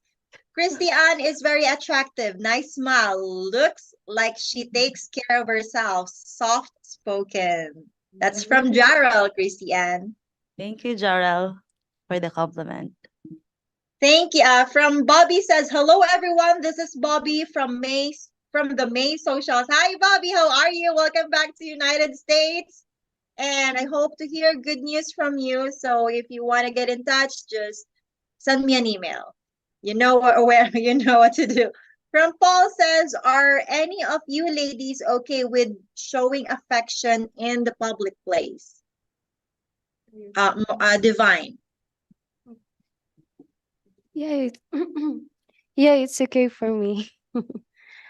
Christiane is very attractive, nice smile, looks like she takes care of herself, soft spoken. That's from Jarrell, Christiane. Thank you, Jarrell, for the compliment. Thank you. From Bobby says, hello everyone. This is Bobby from the May Socials. Hi Bobby, how are you? Welcome back to United States. And I hope to hear good news from you. So if you want to get in touch, just send me an email. You know where you know what to do. From Paul says, are any of you ladies okay with showing affection in the public place? Divine. Yeah, yeah, it's okay for me.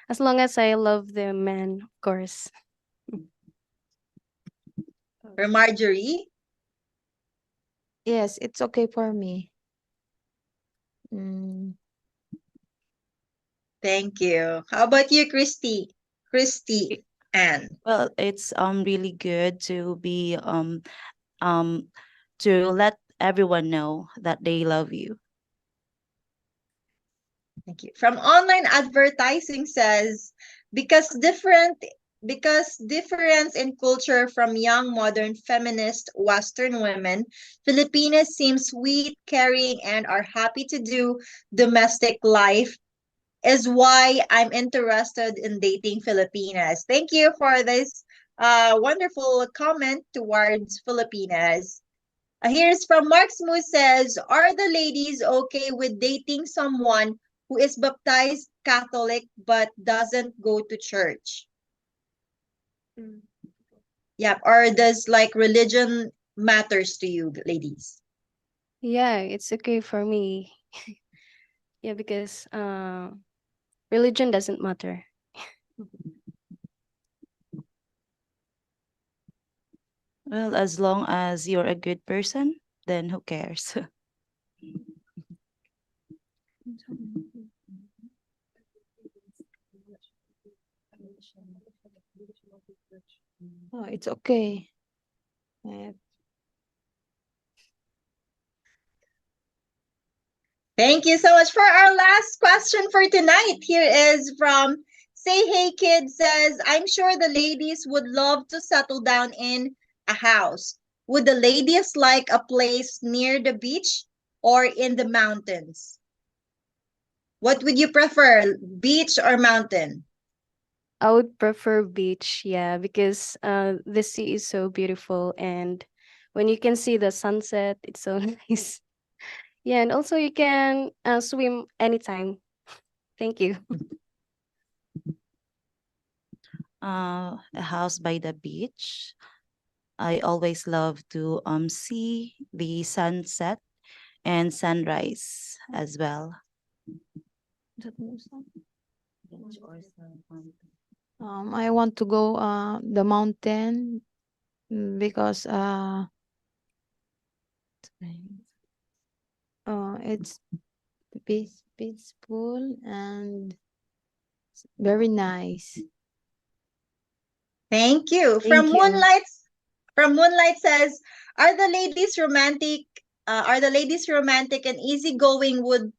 As long as I love the man, of course. For Marjorie? Yes, it's okay for me. Mm. Thank you. How about you, Christy? Christy Ann. Well, it's really good to be um to let everyone know that they love you. Thank you. From online advertising says, because difference in culture from young modern feminist Western women, Filipinas seem sweet, caring, and are happy to do domestic life is why I'm interested in dating Filipinas. Thank you for this wonderful comment towards Filipinas. Here's from Mark Smooth says, are the ladies okay with dating someone who is baptized Catholic but doesn't go to church? Yeah, or does like religion matters to you, ladies? Yeah, it's okay for me. Yeah, because religion doesn't matter. Well, as long as you're a good person, then who cares? Oh, it's okay. Thank you so much for our last question for tonight. Here is from Say Hey Kid says, I'm sure the ladies would love to settle down in a house. Would the ladies like a place near the beach or in the mountains? What would you prefer, beach or mountain? I would prefer beach, yeah, because the sea is so beautiful, and when you can see the sunset, it's so nice. Yeah, and also you can swim anytime. Thank you. A house by the beach. I always love to see the sunset and sunrise as well. I want to go the mountain because it's peaceful and very nice. Thank you. Thank you. From Moonlight says, are the ladies romantic? Are the ladies romantic and easygoing? Would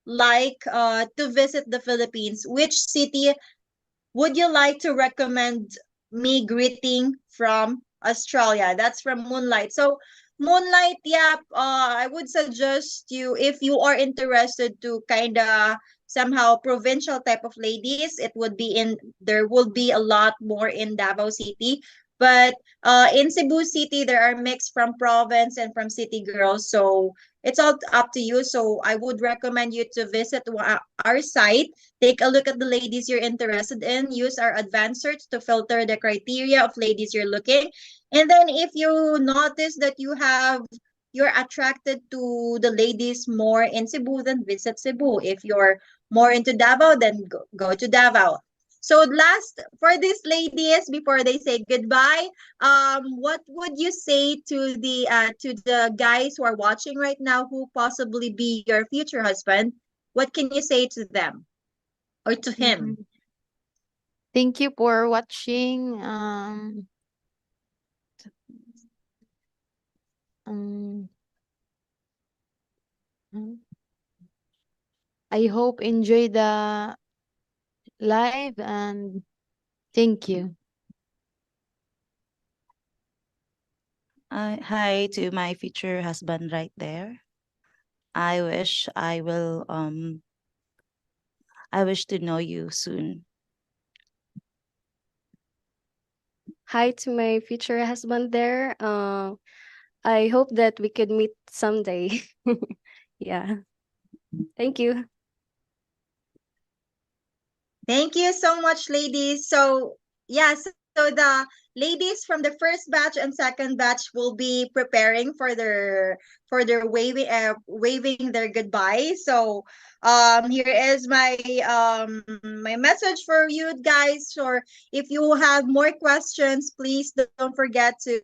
like to visit the Philippines? Which city would you like to recommend me greeting from Australia? That's from Moonlight. So Moonlight, yeah, I would suggest you if you are interested to kind of somehow provincial type of ladies, it would be in there will be a lot more in Davao City. But in Cebu City, there are mix from province and from city girls. So it's all up to you. So I would recommend you to visit our site. Take a look at the ladies you're interested in. Use our advanced search to filter the criteria of ladies you're looking. And then if you notice that you're attracted to the ladies more in Cebu, then visit Cebu. If you're more into Davao, then go to Davao. So last for these ladies before they say goodbye, what would you say to the guys who are watching right now who possibly be your future husband? What can you say to them? Or to him? Thank you for watching. Um, I hope enjoy the live and thank you. Hi to my future husband right there. I wish to know you soon. Hi to my future husband there. I hope that we could meet someday. Yeah. Thank you. Thank you so much, ladies. So, yeah, so the ladies from the first batch and second batch will be preparing for their waving their goodbye. So, here is my message for you guys. Or if you have more questions, please don't forget to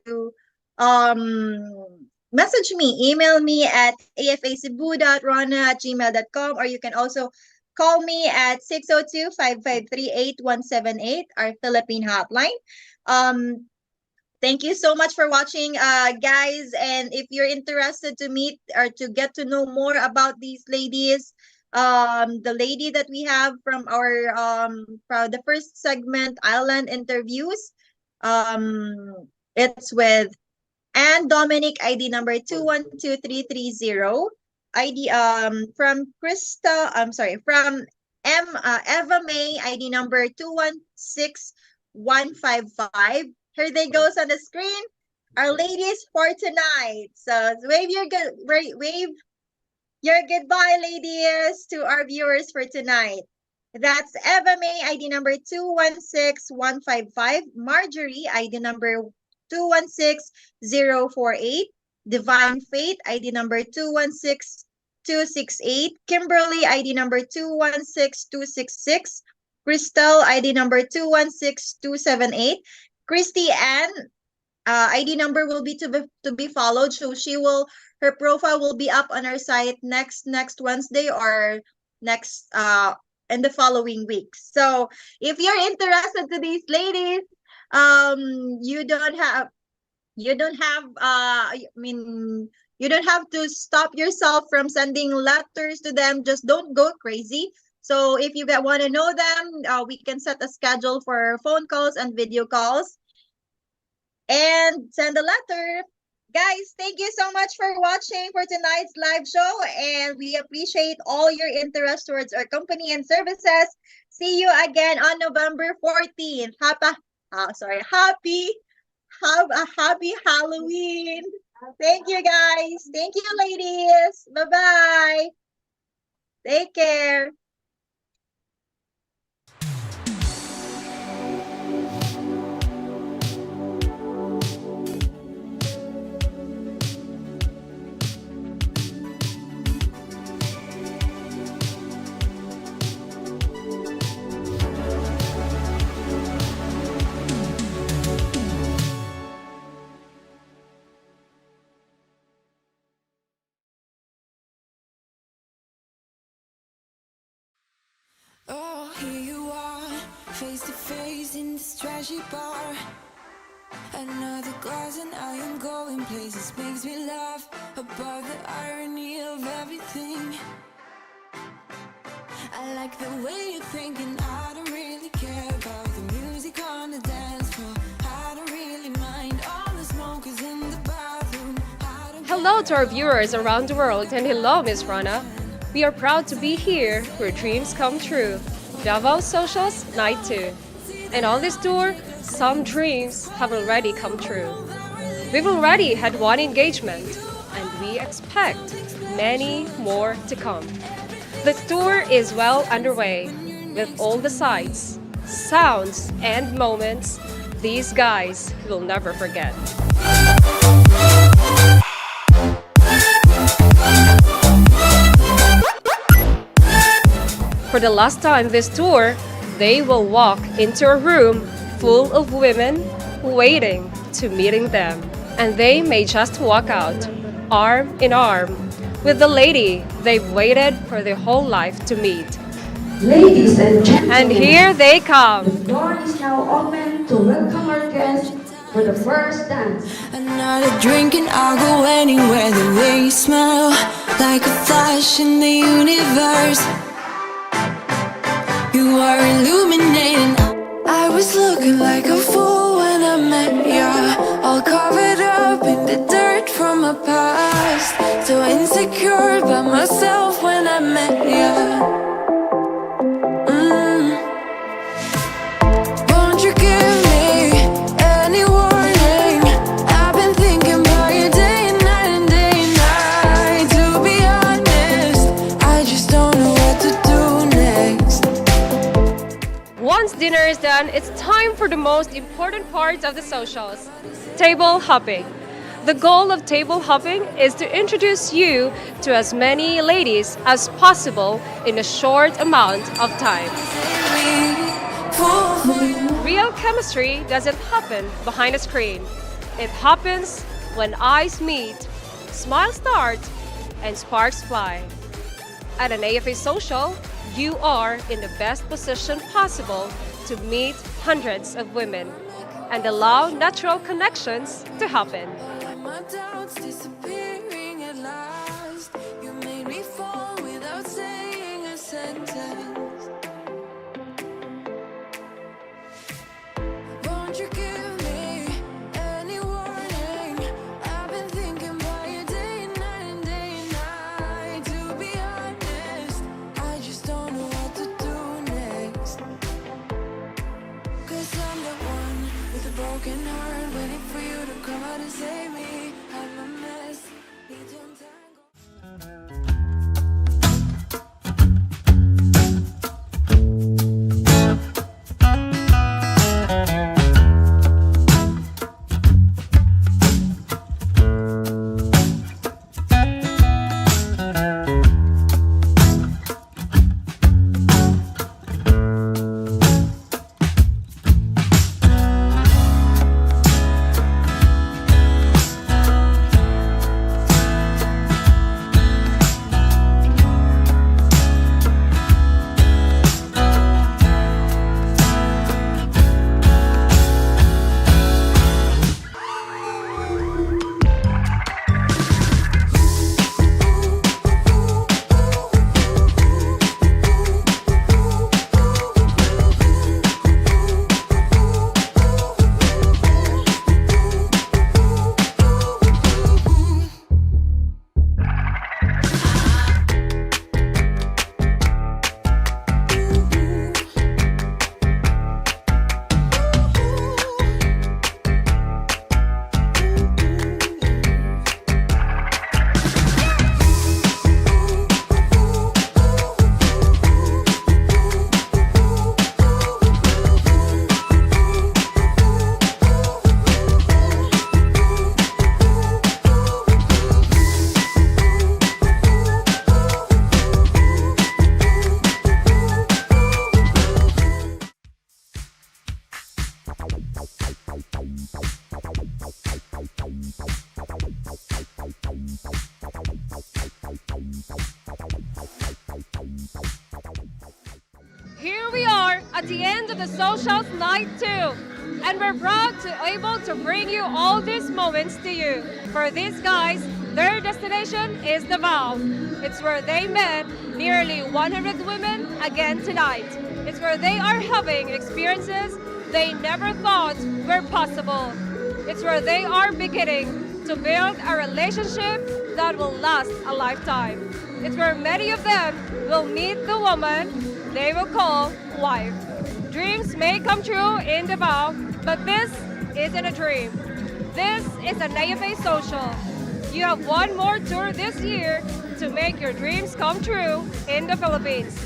message me, email me at afacebu.rona@gmail.com, or you can also call me at 602-553-8178, our Philippine hotline. Um, Thank you so much for watching, guys. And if you're interested to meet or to get to know more about these ladies, the lady that we have from the first segment, Island Interviews, it's with and Dominic ID number 212330. ID from Krista, I'm sorry, from Eva May ID number 216155. Here they goes on the screen. our ladies for tonight. So wave your good wave your goodbye, ladies, to our viewers for tonight. That's Eva May, ID number 216155, Marjorie, ID number 216048, Divine Faith, ID number 216268, Kimberly, ID number 216266, Crystal, ID number 216278, Christy Ann, ID number will be to be followed. So her profile will be up on our site next Wednesday or next in the following week. So if you're interested to these ladies, you don't have you don't have to stop yourself from sending letters to them. Just don't go crazy. So if you want to know them, we can set a schedule for phone calls and video calls and send a letter. Guys, thank you so much for watching for tonight's live show, and we appreciate all your interest towards our company and services. See you again on November 14th. Have a happy Halloween. Thank you, guys. Thank you, ladies. Bye-bye. Take care. Oh, here you are, face to face in this trashy bar. Another glass and I am going places. Makes me laugh about the irony of everything. I like the way you're thinking. I don't really care about the music on the dance floor. I don't really mind all the smokers in the bathroom. Hello to our viewers around the world, and hello, Miss Rana. We are proud to be here where dreams come true. Davao Socials Night 2. And on this tour, some dreams have already come true. We've already had one engagement, and we expect many more to come. The tour is well underway with all the sights, sounds, and moments these guys will never forget. For the last time this tour, they will walk into a room full of women waiting to meeting them. And they may just walk out, arm in arm, with the lady they've waited for their whole life to meet. Ladies and gentlemen, And here they come. the floor is now open to welcome our guests for the first dance. Another drink and I'll go anywhere. The way you smell, like a flash in the universe. You are illuminating. I was looking like a fool when I met ya, all covered up in the dirt from my past. So insecure by myself when I met ya. Won't you give me any warning? I've been thinking about you day and night and day and night. To be honest, I just don't know what to do next. Once dinner is done, it's time for the most important part of the socials, table hopping. The goal of table hopping is to introduce you to as many ladies as possible in a short amount of time. Real chemistry doesn't happen behind a screen. It happens when eyes meet, smiles start, and sparks fly. At an AFA social, you are in the best position possible to meet hundreds of women and allow natural connections to happen. My doubts disappearing at last. You made me fall without saying a sentence. Won't you give me any warning? I've been thinking about you day and night and day and night. To be honest, I just don't know what to do next. 'Cause I'm the one with a broken heart, waiting for you to come out and say Here we are at the end of the Socials Night 2, and we're proud to able to bring you all these moments to you. For these guys, their destination is Davao. It's where they met nearly 100 women again tonight. It's where they are having experiences they never thought were possible. It's where they are beginning to build a relationship that will last a lifetime. It's where many of them will meet the woman they will call wife. Dreams may come true in Davao, but this isn't a dream. This is an AFA Social. You have one more tour this year to make your dreams come true in the Philippines.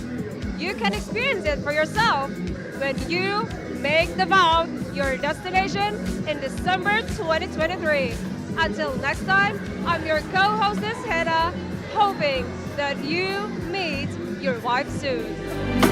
You can experience it for yourself when you make Davao your destination in December 2023. Until next time, I'm your co-hostess, Hannah, hoping that you meet your wife soon.